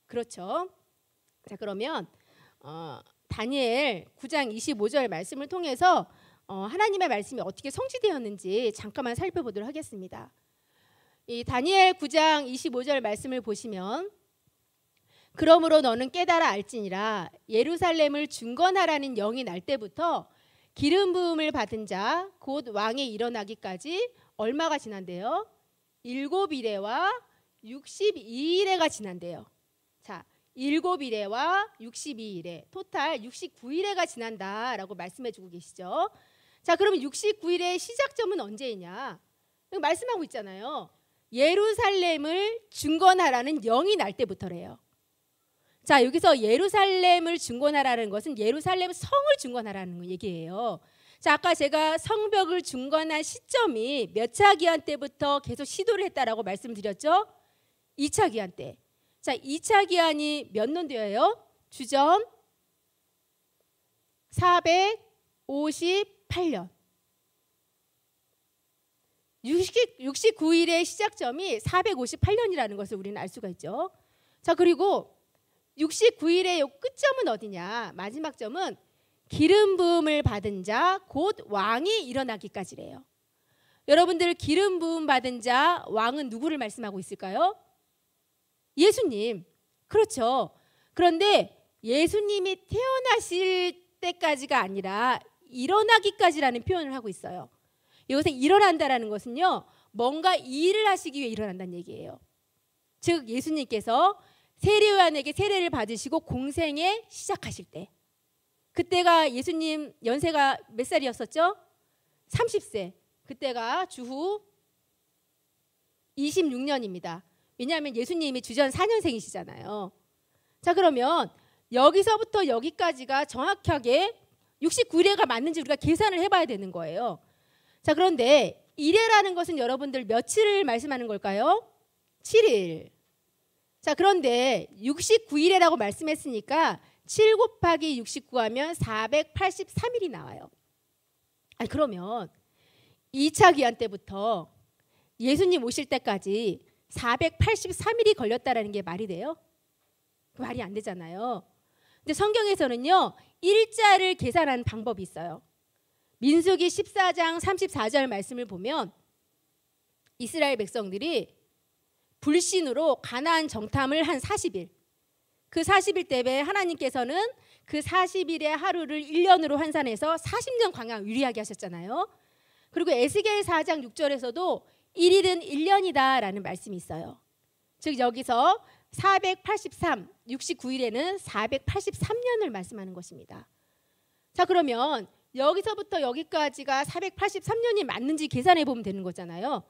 그렇죠? 자, 그러면 다니엘 9장 25절 말씀을 통해서 하나님의 말씀이 어떻게 성취되었는지 잠깐만 살펴보도록 하겠습니다. 이 다니엘 9장 25절 말씀을 보시면, 그러므로 너는 깨달아 알지니라 예루살렘을 중건하라는 영이 날 때부터 기름 부음을 받은 자 곧 왕이 일어나기까지 얼마가 지난대요? 7일에와 62일에가 지난대요. 자, 7일에와 62일에 토탈 69일에가 지난다라고 말씀해 주고 계시죠. 자, 그러면 69일의 시작점은 언제이냐? 말씀하고 있잖아요. 예루살렘을 중건하라는 영이 날 때부터래요. 자, 여기서 예루살렘을 중건하라는 것은 예루살렘 성을 중건하라는 얘기예요. 자, 아까 제가 성벽을 중건한 시점이 몇 차 기한 때부터 계속 시도를 했다라고 말씀드렸죠? 2차 기한 때. 자, 2차 기한이 몇 년도예요? 주전 458년. 69일의 시작점이 458년이라는 것을 우리는 알 수가 있죠. 자, 그리고 69일의 끝점은 어디냐? 마지막 점은 기름 부음을 받은 자 곧 왕이 일어나기까지래요. 여러분들, 기름 부음 받은 자 왕은 누구를 말씀하고 있을까요? 예수님. 그렇죠. 그런데 예수님이 태어나실 때까지가 아니라 일어나기까지라는 표현을 하고 있어요. 이것은 일어난다라는 것은요, 뭔가 일을 하시기 위해 일어난다는 얘기예요. 즉 예수님께서 세례요한에게 세례를 받으시고 공생에 시작하실 때, 그때가 예수님 연세가 몇 살이었었죠? 30세. 그때가 주후 26년입니다. 왜냐하면 예수님이 주전 4년생이시잖아요. 자, 그러면 여기서부터 여기까지가 정확하게 69일에가 맞는지 우리가 계산을 해봐야 되는 거예요. 자, 그런데 일해라는 것은 여러분들 며칠을 말씀하는 걸까요? 7일. 자, 그런데 69일이라고 말씀했으니까 7 곱하기 69 하면 483일이 나와요. 아니, 그러면 2차 기한 때부터 예수님 오실 때까지 483일이 걸렸다라는 게 말이 돼요? 말이 안 되잖아요. 근데 성경에서는요, 일자를 계산하는 방법이 있어요. 민수기 14장 34절 말씀을 보면 이스라엘 백성들이 불신으로 가나안 정탐을 한 40일, 그 40일 때에 하나님께서는 그 40일의 하루를 1년으로 환산해서 40년 광야 유리하게 하셨잖아요. 그리고 에스겔 4장 6절에서도 1일은 1년이다라는 말씀이 있어요. 즉 여기서 483, 69일에는 483년을 말씀하는 것입니다. 자, 그러면 여기서부터 여기까지가 483년이 맞는지 계산해 보면 되는 거잖아요.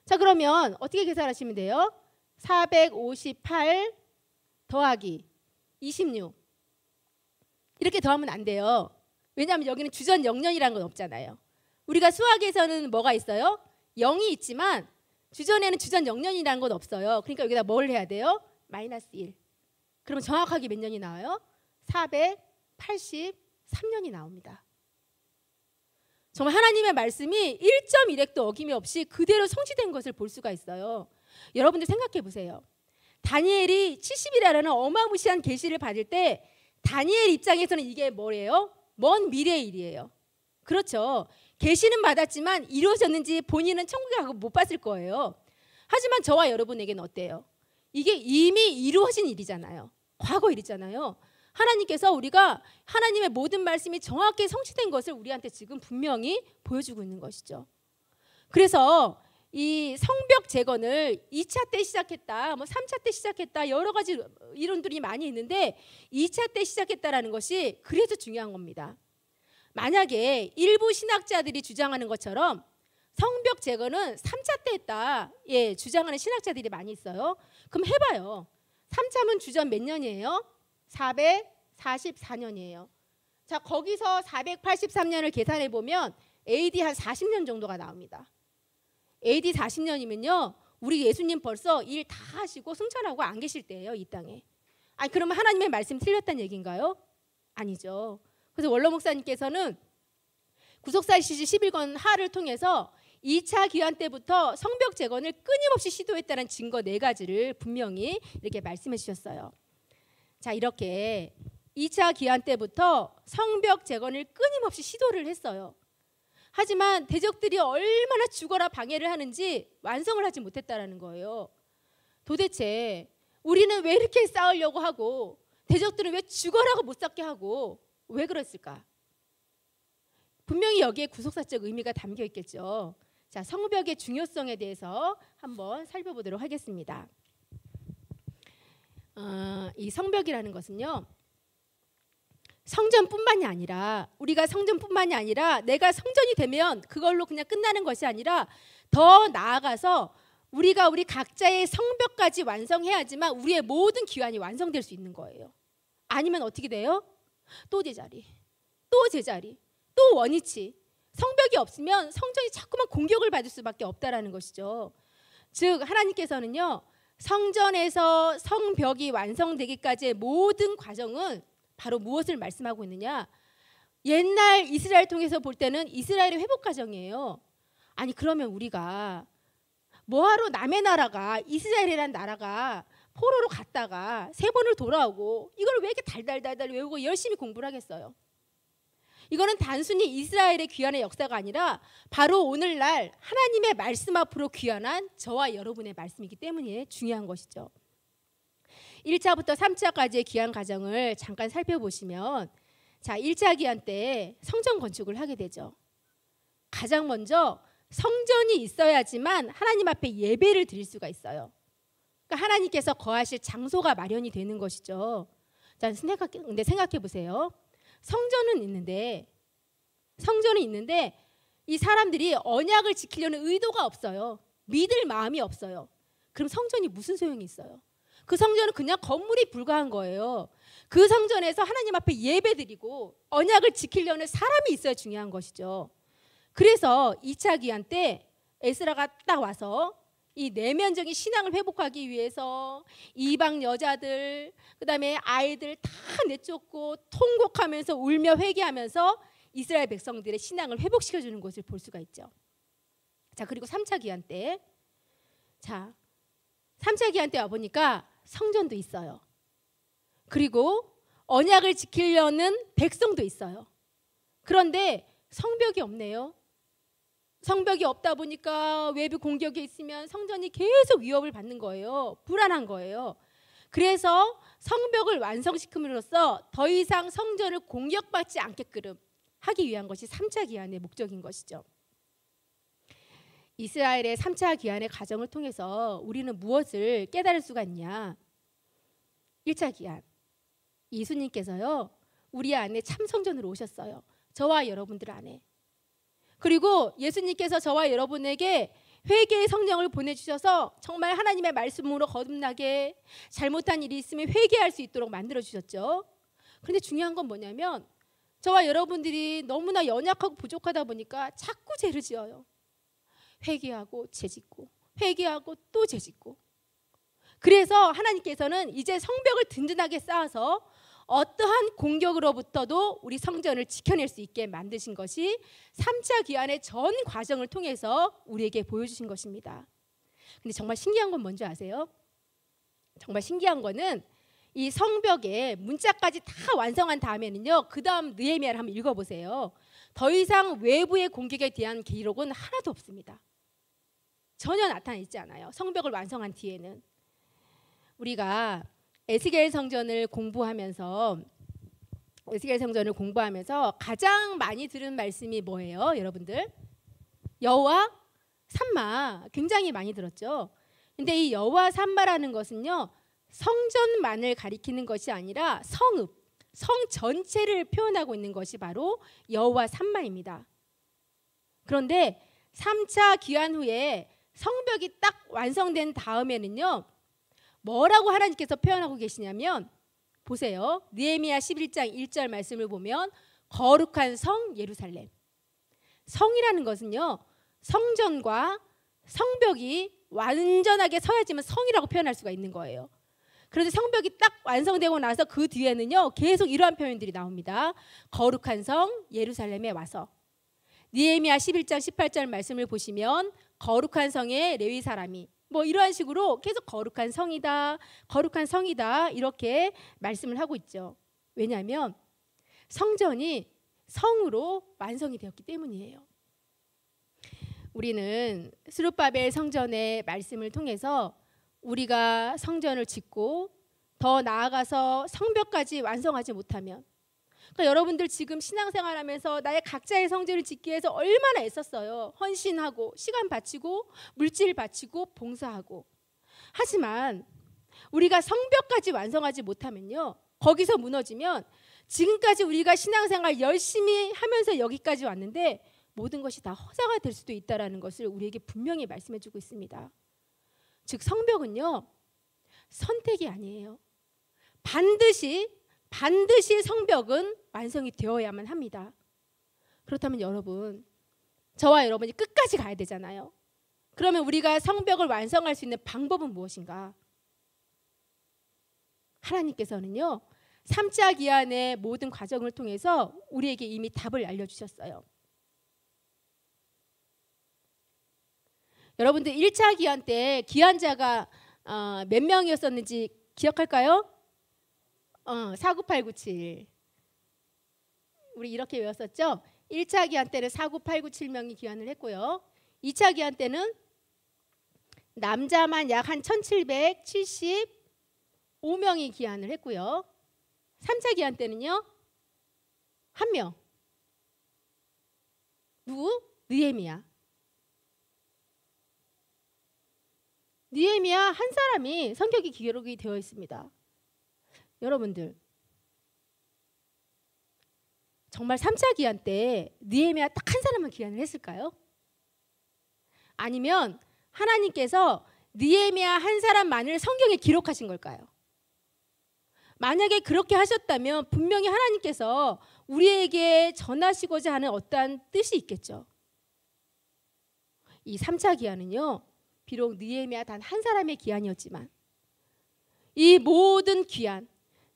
자, 그러면 어떻게 계산하시면 돼요? 458 더하기 26 이렇게 더하면 안 돼요. 왜냐하면 여기는 주전 0년이라는 건 없잖아요. 우리가 수학에서는 뭐가 있어요? 0이 있지만 주전에는 주전 0년이라는 건 없어요. 그러니까 여기다 뭘 해야 돼요? 마이너스 1. 그러면 정확하게 몇 년이 나와요? 483년이 나옵니다. 정말 하나님의 말씀이 1.1획도 어김이 없이 그대로 성취된 것을 볼 수가 있어요. 여러분들 생각해 보세요. 다니엘이 70일이라는 어마무시한 계시를 받을 때 다니엘 입장에서는 이게 뭐예요? 먼 미래의 일이에요. 그렇죠. 계시는 받았지만 이루어졌는지 본인은 천국에 가고 못 봤을 거예요. 하지만 저와 여러분에게는 어때요? 이게 이미 이루어진 일이잖아요. 과거 일이잖아요. 하나님께서 우리가 하나님의 모든 말씀이 정확히 성취된 것을 우리한테 지금 분명히 보여주고 있는 것이죠. 그래서 이 성벽 재건을 2차 때 시작했다, 뭐 3차 때 시작했다, 여러 가지 이론들이 많이 있는데 2차 때 시작했다라는 것이 그래서 중요한 겁니다. 만약에 일부 신학자들이 주장하는 것처럼 성벽 재건은 3차 때 했다, 예, 주장하는 신학자들이 많이 있어요. 그럼 해봐요. 3차면 주전 몇 년이에요? 444년이에요. 자, 거기서 483년을 계산해 보면 AD 한 40년 정도가 나옵니다. AD 40년이면요, 우리 예수님 벌써 일 다 하시고 승천하고 안 계실 때예요, 이 땅에. 아니, 그러면 하나님의 말씀이 틀렸다는 얘기인가요? 아니죠. 그래서 원로 목사님께서는 구속사 시지 11권 하를 통해서 2차 기환 때부터 성벽 재건을 끊임없이 시도했다는 증거 4가지를 분명히 이렇게 말씀해 주셨어요. 자, 이렇게 2차 기환 때부터 성벽 재건을 끊임없이 시도를 했어요. 하지만 대적들이 얼마나 죽어라 방해를 하는지 완성을 하지 못했다라는 거예요. 도대체 우리는 왜 이렇게 싸우려고 하고 대적들은 왜 죽어라고 못 쌓게 하고 왜 그랬을까? 분명히 여기에 구속사적 의미가 담겨 있겠죠. 자, 성벽의 중요성에 대해서 한번 살펴보도록 하겠습니다. 이 성벽이라는 것은요, 성전뿐만이 아니라 우리가 성전뿐만이 아니라 내가 성전이 되면 그걸로 그냥 끝나는 것이 아니라 더 나아가서 우리가 우리 각자의 성벽까지 완성해야지만 우리의 모든 기환이 완성될 수 있는 거예요. 아니면 어떻게 돼요? 또 제자리, 또 제자리, 또 원위치. 성벽이 없으면 성전이 자꾸만 공격을 받을 수밖에 없다라는 것이죠. 즉 하나님께서는요, 성전에서 성벽이 완성되기까지의 모든 과정은 바로 무엇을 말씀하고 있느냐? 옛날 이스라엘 통해서 볼 때는 이스라엘의 회복 과정이에요. 아니, 그러면 우리가 뭐하러 남의 나라가, 이스라엘이라는 나라가 포로로 갔다가 3번을 돌아오고 이걸 왜 이렇게 달달달달 외우고 열심히 공부를 하겠어요? 이거는 단순히 이스라엘의 귀환의 역사가 아니라 바로 오늘날 하나님의 말씀 앞으로 귀환한 저와 여러분의 말씀이기 때문에 중요한 것이죠. 1차부터 3차까지의 귀환 과정을 잠깐 살펴보시면, 자, 1차 귀환 때 성전 건축을 하게 되죠. 가장 먼저 성전이 있어야지만 하나님 앞에 예배를 드릴 수가 있어요. 그러니까 하나님께서 거하실 장소가 마련이 되는 것이죠. 자, 근데 생각해 보세요. 성전은 있는데 이 사람들이 언약을 지키려는 의도가 없어요. 믿을 마음이 없어요. 그럼 성전이 무슨 소용이 있어요? 그 성전은 그냥 건물이 불과한 거예요. 그 성전에서 하나님 앞에 예배드리고 언약을 지키려는 사람이 있어야 중요한 것이죠. 그래서 2차 기한 때 에스라가 딱 와서 이 내면적인 신앙을 회복하기 위해서 이방 여자들, 그다음에 아이들 다 내쫓고 통곡하면서 울며 회개하면서 이스라엘 백성들의 신앙을 회복시켜주는 것을 볼 수가 있죠. 자, 그리고 3차 기한 때, 자, 3차 기한 때 와보니까 성전도 있어요. 그리고 언약을 지키려는 백성도 있어요. 그런데 성벽이 없네요. 성벽이 없다 보니까 외부 공격이 있으면 성전이 계속 위협을 받는 거예요. 불안한 거예요. 그래서 성벽을 완성시킴으로써 더 이상 성전을 공격받지 않게끔 하기 위한 것이 3차 기한의 목적인 것이죠. 이스라엘의 3차 기한의 과정을 통해서 우리는 무엇을 깨달을 수가 있냐? 1차 기한, 예수님께서요 우리 안에 참 성전으로 오셨어요. 저와 여러분들 안에. 그리고 예수님께서 저와 여러분에게 회개의 성령을 보내주셔서 정말 하나님의 말씀으로 거듭나게, 잘못한 일이 있으면 회개할 수 있도록 만들어주셨죠. 그런데 중요한 건 뭐냐면 저와 여러분들이 너무나 연약하고 부족하다 보니까 자꾸 죄를 지어요. 회개하고 죄짓고 회개하고 또 죄짓고. 그래서 하나님께서는 이제 성벽을 든든하게 쌓아서 어떠한 공격으로부터도 우리 성전을 지켜낼 수 있게 만드신 것이 3차 기한의 전 과정을 통해서 우리에게 보여주신 것입니다. 근데 정말 신기한 건 뭔지 아세요? 정말 신기한 거는 이 성벽의 문짝까지 다 완성한 다음에는요, 그 다음 느헤미야를 한번 읽어보세요. 더 이상 외부의 공격에 대한 기록은 하나도 없습니다. 전혀 나타나 있지 않아요. 성벽을 완성한 뒤에는. 우리가 에스겔 성전을 공부하면서 가장 많이 들은 말씀이 뭐예요, 여러분들? 여호와 산마, 굉장히 많이 들었죠. 근데 이 여호와 산마라는 것은요, 성전만을 가리키는 것이 아니라 성읍, 성 전체를 표현하고 있는 것이 바로 여호와 산마입니다. 그런데 3차 기한 후에 성벽이 딱 완성된 다음에는요, 뭐라고 하나님께서 표현하고 계시냐면, 보세요. 느헤미야 11장 1절 말씀을 보면 거룩한 성 예루살렘. 성이라는 것은요, 성전과 성벽이 완전하게 서야지만 성이라고 표현할 수가 있는 거예요. 그런데 성벽이 딱 완성되고 나서 그 뒤에는요, 계속 이러한 표현들이 나옵니다. 거룩한 성 예루살렘에 와서. 느헤미야 11장 18절 말씀을 보시면 거룩한 성에 레위 사람이, 뭐 이러한 식으로 계속 거룩한 성이다, 거룩한 성이다, 이렇게 말씀을 하고 있죠. 왜냐하면 성전이 성으로 완성이 되었기 때문이에요. 우리는 스룹바벨 성전의 말씀을 통해서 우리가 성전을 짓고 더 나아가서 성벽까지 완성하지 못하면, 그러니까 여러분들 지금 신앙생활하면서 나의 각자의 성전을 짓기 위해서 얼마나 애썼어요. 헌신하고 시간 바치고 물질 바치고 봉사하고. 하지만 우리가 성벽까지 완성하지 못하면요, 거기서 무너지면 지금까지 우리가 신앙생활 열심히 하면서 여기까지 왔는데 모든 것이 다 허사가 될 수도 있다는 것을 우리에게 분명히 말씀해주고 있습니다. 즉 성벽은요, 선택이 아니에요. 반드시 성벽은 완성이 되어야만 합니다. 그렇다면 여러분, 저와 여러분이 끝까지 가야 되잖아요. 그러면 우리가 성벽을 완성할 수 있는 방법은 무엇인가? 하나님께서는요, 3차 기한의 모든 과정을 통해서 우리에게 이미 답을 알려주셨어요. 여러분들 1차 기한 때 기한자가 몇 명이었었는지 기억할까요? 49897. 우리 이렇게 외웠었죠? 1차 기한 때는 49897명이 기한을 했고요. 2차 기한 때는 남자만 약 한 1775명이 기한을 했고요. 3차 기한 때는요, 1명. 누구? 느헤미야. 느헤미야 한 사람이 성격이 기록이 되어 있습니다. 여러분들, 정말 3차 기한 때 느헤미야 딱 한 사람만 기한을 했을까요? 아니면 하나님께서 느헤미야 한 사람만을 성경에 기록하신 걸까요? 만약에 그렇게 하셨다면 분명히 하나님께서 우리에게 전하시고자 하는 어떠한 뜻이 있겠죠. 이 3차 기한은요, 비록 느헤미야 단 한 사람의 기한이었지만 이 모든 기한,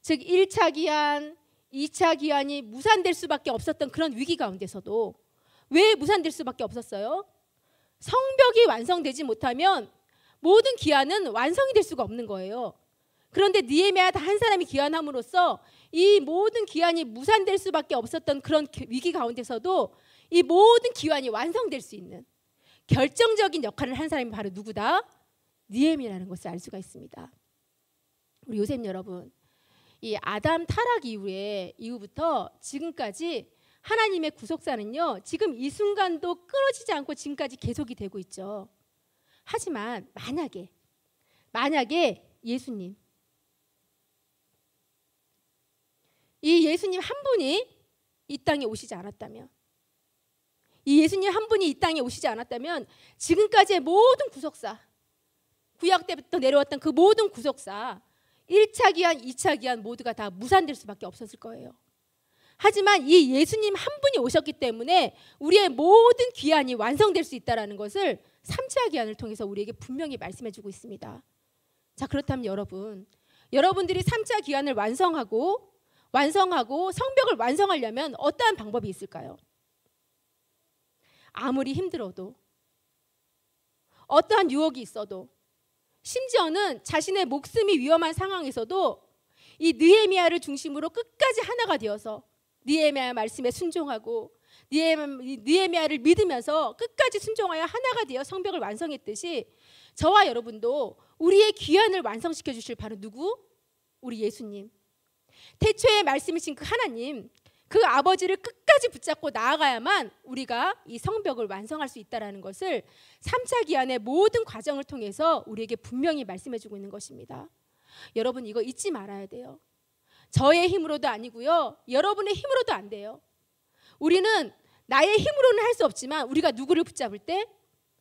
즉 1차 기한, 2차 기한이 무산될 수밖에 없었던 그런 위기 가운데서도 왜 무산될 수밖에 없었어요? 성벽이 완성되지 못하면 모든 기한은 완성이 될 수가 없는 거예요. 그런데 느헤미야 한 사람이 기한함으로써 이 모든 기한이 무산될 수밖에 없었던 그런 위기 가운데서도 이 모든 기한이 완성될 수 있는 결정적인 역할을 한 사람이 바로 누구다? 느헤미야라는 것을 알 수가 있습니다. 우리 요셉 여러분, 이 아담 타락 이후부터 지금까지 하나님의 구속사는요, 지금 이 순간도 끊어지지 않고 지금까지 계속이 되고 있죠. 하지만 만약에 예수님, 이 예수님 한 분이 이 땅에 오시지 않았다면, 이 예수님 한 분이 이 땅에 오시지 않았다면 지금까지의 모든 구속사, 구약 때부터 내려왔던 그 모든 구속사, 1차 기한, 2차 기한 모두가 다 무산될 수밖에 없었을 거예요. 하지만 이 예수님 한 분이 오셨기 때문에 우리의 모든 기한이 완성될 수 있다는 것을 3차 기한을 통해서 우리에게 분명히 말씀해 주고 있습니다. 자, 그렇다면 여러분들이 3차 기한을 완성하고 성벽을 완성하려면 어떠한 방법이 있을까요? 아무리 힘들어도, 어떠한 유혹이 있어도, 심지어는 자신의 목숨이 위험한 상황에서도 이 느헤미야를 중심으로 끝까지 하나가 되어서 느헤미야 말씀에 순종하고 느헤미야를 믿으면서 끝까지 순종하여 하나가 되어 성벽을 완성했듯이 저와 여러분도 우리의 귀환을 완성시켜 주실 바로 누구? 우리 예수님. 태초에 말씀이신 그 하나님, 그 아버지를 끝까지 붙잡고 나아가야만 우리가 이 성벽을 완성할 수 있다는 것을 3차 기한의 모든 과정을 통해서 우리에게 분명히 말씀해 주고 있는 것입니다. 여러분, 이거 잊지 말아야 돼요. 저의 힘으로도 아니고요, 여러분의 힘으로도 안 돼요. 우리는 나의 힘으로는 할 수 없지만 우리가 누구를 붙잡을 때?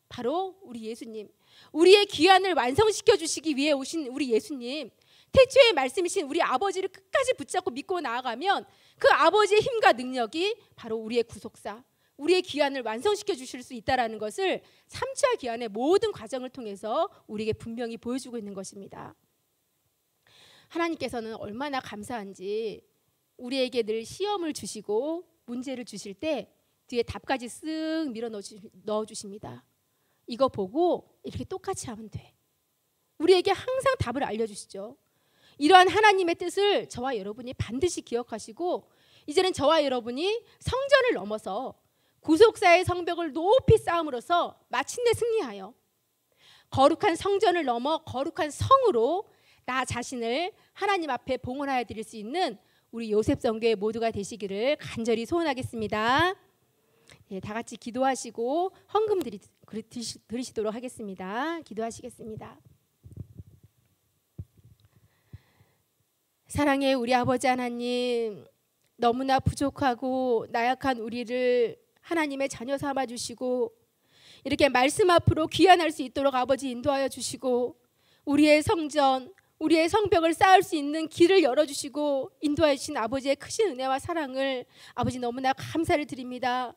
바로 우리 예수님, 우리의 귀환을 완성시켜 주시기 위해 오신 우리 예수님, 태초에 말씀이신 우리 아버지를 끝까지 붙잡고 믿고 나아가면 그 아버지의 힘과 능력이 바로 우리의 구속사, 우리의 귀환을 완성시켜 주실 수 있다는 것을 3차 귀환의 모든 과정을 통해서 우리에게 분명히 보여주고 있는 것입니다. 하나님께서는 얼마나 감사한지 우리에게 늘 시험을 주시고 문제를 주실 때 뒤에 답까지 쓱 밀어 넣어 주십니다. 이거 보고 이렇게 똑같이 하면 돼. 우리에게 항상 답을 알려주시죠. 이러한 하나님의 뜻을 저와 여러분이 반드시 기억하시고 이제는 저와 여러분이 성전을 넘어서 구속사의 성벽을 높이 쌓음으로써 마침내 승리하여 거룩한 성전을 넘어 거룩한 성으로 나 자신을 하나님 앞에 봉헌하여 드릴 수 있는 우리 요셉 성교회 모두가 되시기를 간절히 소원하겠습니다. 예, 다 같이 기도하시고 헌금 드리시도록 하겠습니다. 기도하시겠습니다. 사랑의 우리 아버지 하나님, 너무나 부족하고 나약한 우리를 하나님의 자녀 삼아 주시고 이렇게 말씀 앞으로 귀환할 수 있도록 아버지 인도하여 주시고 우리의 성전, 우리의 성벽을 쌓을 수 있는 길을 열어주시고 인도하여 주신 아버지의 크신 은혜와 사랑을 아버지 너무나 감사를 드립니다.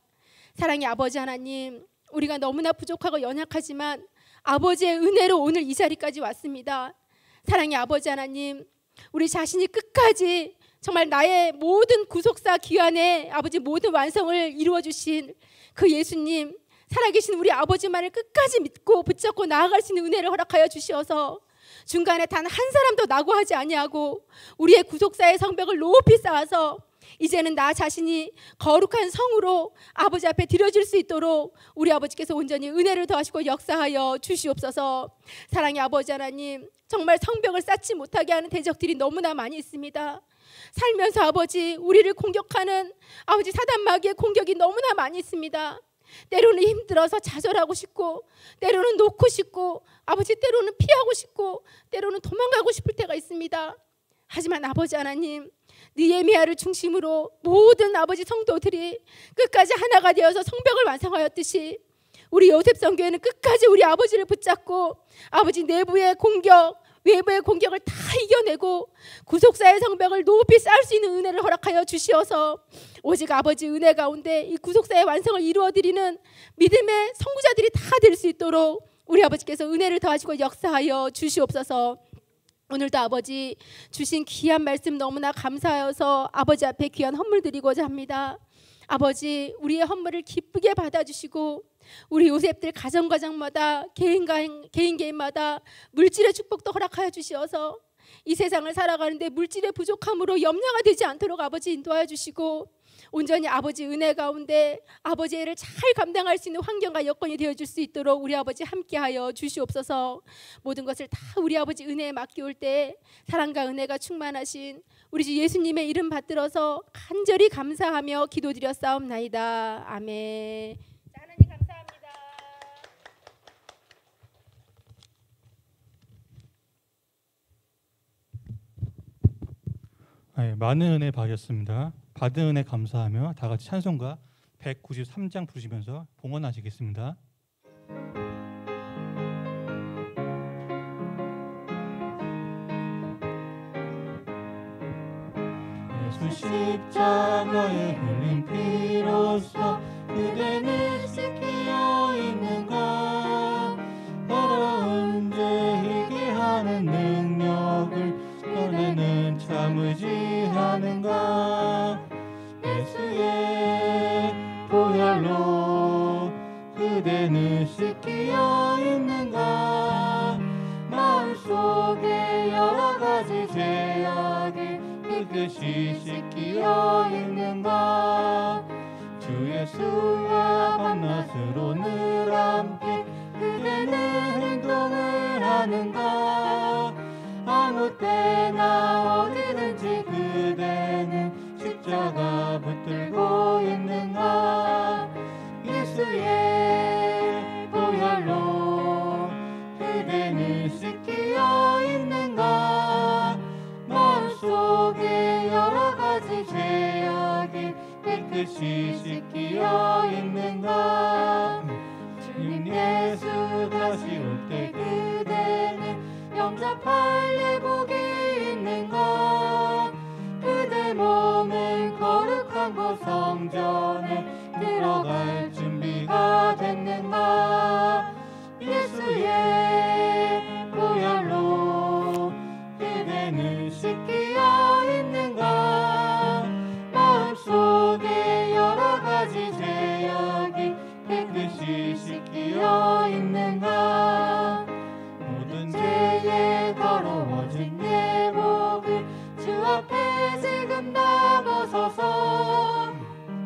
사랑의 아버지 하나님, 우리가 너무나 부족하고 연약하지만 아버지의 은혜로 오늘 이 자리까지 왔습니다. 사랑의 아버지 하나님, 우리 자신이 끝까지 정말 나의 모든 구속사 귀환의 아버지 모든 완성을 이루어 주신 그 예수님, 살아계신 우리 아버지만을 끝까지 믿고 붙잡고 나아갈 수 있는 은혜를 허락하여 주시어서 중간에 단 한 사람도 낙오하지 아니하고 우리의 구속사의 성벽을 높이 쌓아서 이제는 나 자신이 거룩한 성으로 아버지 앞에 드려질 수 있도록 우리 아버지께서 온전히 은혜를 더하시고 역사하여 주시옵소서. 사랑의 아버지 하나님, 정말 성벽을 쌓지 못하게 하는 대적들이 너무나 많이 있습니다. 살면서 아버지 우리를 공격하는 아버지 사단 마귀의 공격이 너무나 많이 있습니다. 때로는 힘들어서 좌절하고 싶고, 때로는 놓고 싶고, 아버지 때로는 피하고 싶고, 때로는 도망가고 싶을 때가 있습니다. 하지만 아버지 하나님, 느헤미야를 중심으로 모든 아버지 성도들이 끝까지 하나가 되어서 성벽을 완성하였듯이 우리 요셉 성교회는 끝까지 우리 아버지를 붙잡고 아버지 내부의 공격, 외부의 공격을 다 이겨내고 구속사의 성벽을 높이 쌓을 수 있는 은혜를 허락하여 주시어서 오직 아버지 은혜 가운데 이 구속사의 완성을 이루어드리는 믿음의 선구자들이 다 될 수 있도록 우리 아버지께서 은혜를 더하시고 역사하여 주시옵소서. 오늘도 아버지 주신 귀한 말씀 너무나 감사하여서 아버지 앞에 귀한 헌물 드리고자 합니다. 아버지 우리의 헌물을 기쁘게 받아주시고 우리 요셉들 가정마다 개인마다 물질의 축복도 허락하여 주시어서 이 세상을 살아가는데 물질의 부족함으로 염려가 되지 않도록 아버지 인도하여 주시고, 온전히 아버지 은혜 가운데 아버지의 일을 잘 감당할 수 있는 환경과 여건이 되어줄 수 있도록 우리 아버지 함께하여 주시옵소서. 모든 것을 다 우리 아버지 은혜에 맡겨올 때 사랑과 은혜가 충만하신 우리 주 예수님의 이름 받들어서 간절히 감사하며 기도드렸사옵나이다. 아멘. 자, 하나님 감사합니다. 네, 많은 은혜 받으셨습니다. 받은 은혜 감사하며 다 같이 찬송가 193장 부르시면서 봉헌하시겠습니다. 예수 십자가에 흘린 피로써 그대는 씻기어 있는가. 더러운 죄 희게 하는 능력을 너네는 참 의지하는가. 예수의 보혈로 그대는 씻기어 있는가. 마음속에 여러 가지 죄악이 깨끗이 씻기어 있는가. 주 예수와 밤낮으로 늘 함께 그대는 행동을 하는가. 아무 때나 어디든지 그대는 십자가 붙들고 있는가. 예수의 보혈로 그대는 씻기어 있는가. 마음속에 여러 가지 죄악이 깨끗이 씻기어 있는가. 주님 예수 다시 올 때 그대는 영접할 예복이 있는가. 그대 몸은 거룩한 곳 성전에 들어갈 준비가 됐는가. 예수의 보혈로 그대는 씻기어 있는가. 마음속에 여러 가지 죄악이 깨끗이 씻기어 있는가. 모든 죄에 더러워진 예복을 주 앞에 지금 다 벗어서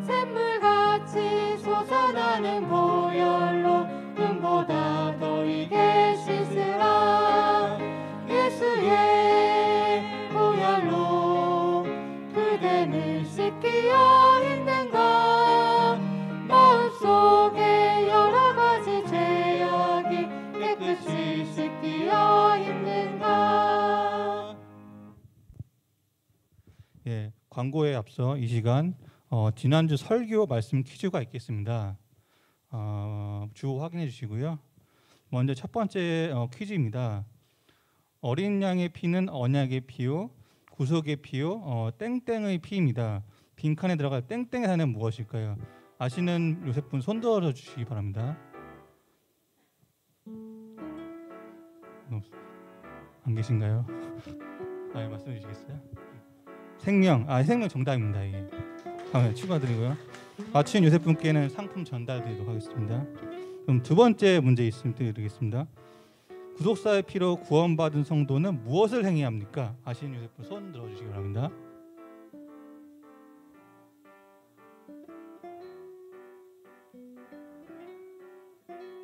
샘물같이 솟아나는 보혈로 눈보다 더 이게 씻으라. 예수의 보혈로 그대는 씻기어 있는가. 마음속에 여러 가지 죄악이 깨끗이 씻기어 있는가. 예, 광고에 앞서 이 시간 지난주 설교 말씀 퀴즈가 있겠습니다. 주호 확인해 주시고요. 먼저 첫 번째 퀴즈입니다. 어린 양의 피는 언약의 피요, 구속의 피요, 땡땡의 피입니다. 빈칸에 들어갈 땡땡의 단어는 무엇일까요? 아시는 요셉분 손 들어 주시기 바랍니다. 안 계신가요? 예, 말씀해 주시겠어요? 생명, 생명 정답입니다. 예. 축하드리고요. 맞춘 요셉분께는 상품 전달드리도록 하겠습니다. 그럼 두 번째 문제 있으면 드리겠습니다. 구속사의 피로 구원받은 성도는 무엇을 행해야 합니까? 아시는 요셉분 손 들어주시기 바랍니다.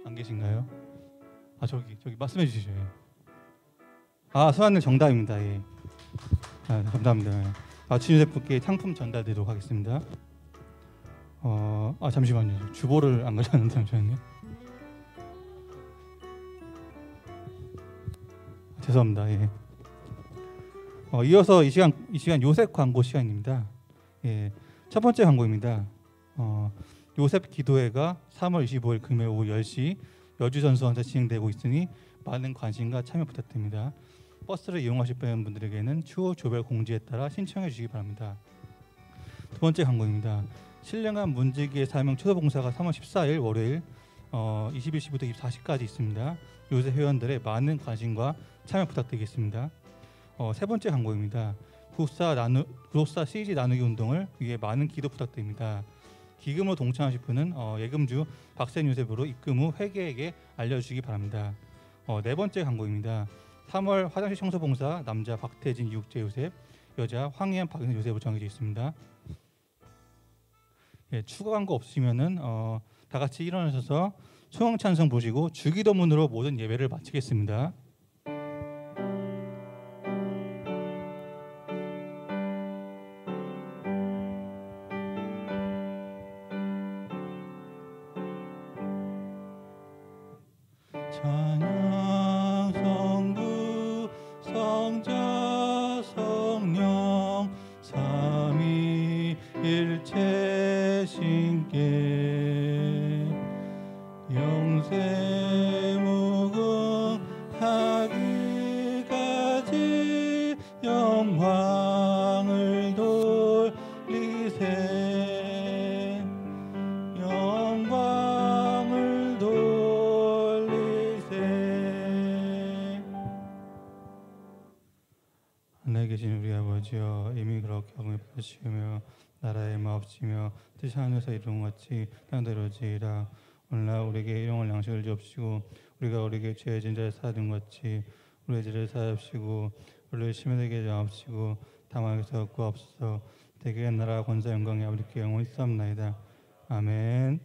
안 계신가요? 저기 말씀해 주시죠. 소환님 정답입니다. 예. 감사합니다. 맞춘 요셉분께 상품 전달드리도록 하겠습니다. 잠시만요. 주보를 안 가져왔는데 잠시만요. 죄송합니다. 예. 이어서 이 시간 요셉 광고 시간입니다. 예. 첫 번째 광고입니다. 요셉 기도회가 3월 25일 금요일 오후 10시 여주전수원에서 진행되고 있으니 많은 관심과 참여 부탁드립니다. 버스를 이용하실 분들에게는 추후 조별 공지에 따라 신청해 주시기 바랍니다. 두 번째 광고입니다. 신령한 문지기의 사명 초소봉사가 3월 14일 월요일 21시부터 24시까지 있습니다. 요새 회원들의 많은 관심과 참여 부탁드리겠습니다. 세 번째 광고입니다. 구속사 CG 나누기 운동을 위해 많은 기도 부탁드립니다. 기금으로 동참하실 분은 예금주 박센 요셉으로 입금 후 회계에게 알려주시기 바랍니다. 네 번째 광고입니다. 3월 화장실 청소 봉사 남자 박태진 이육재 요셉, 여자 황희연 박은혜 요셉으로 정해져 있습니다. 예, 추가한 거 없으면은 다 같이 일어나셔서 소형 찬송 보시고 주기도문으로 모든 예배를 마치겠습니다. 찬양 성부 성자 성령 삼위일체 신께 영세 무궁하기까지 영광을 돌리세 영광을 돌리세. 하늘에 계신 우리 아버지여, 이미 그렇게 하고 받으시며 나라의 마옵시며 뜻이 하늘에서 이룬 것 같이 땅도 이루어지이다. 오늘날 우리에게 일용할 양식을 주옵시고 우리가 우리에게 죄 지은 자를 사하는 것 같이 우리의 죄를 사하옵시고 우리를 시험에 들게 하지 마옵시고 다만 에서 구하옵소서. 대개의 나라 권세 영광이 아버지께 영원히 있사옵나이다. 아멘.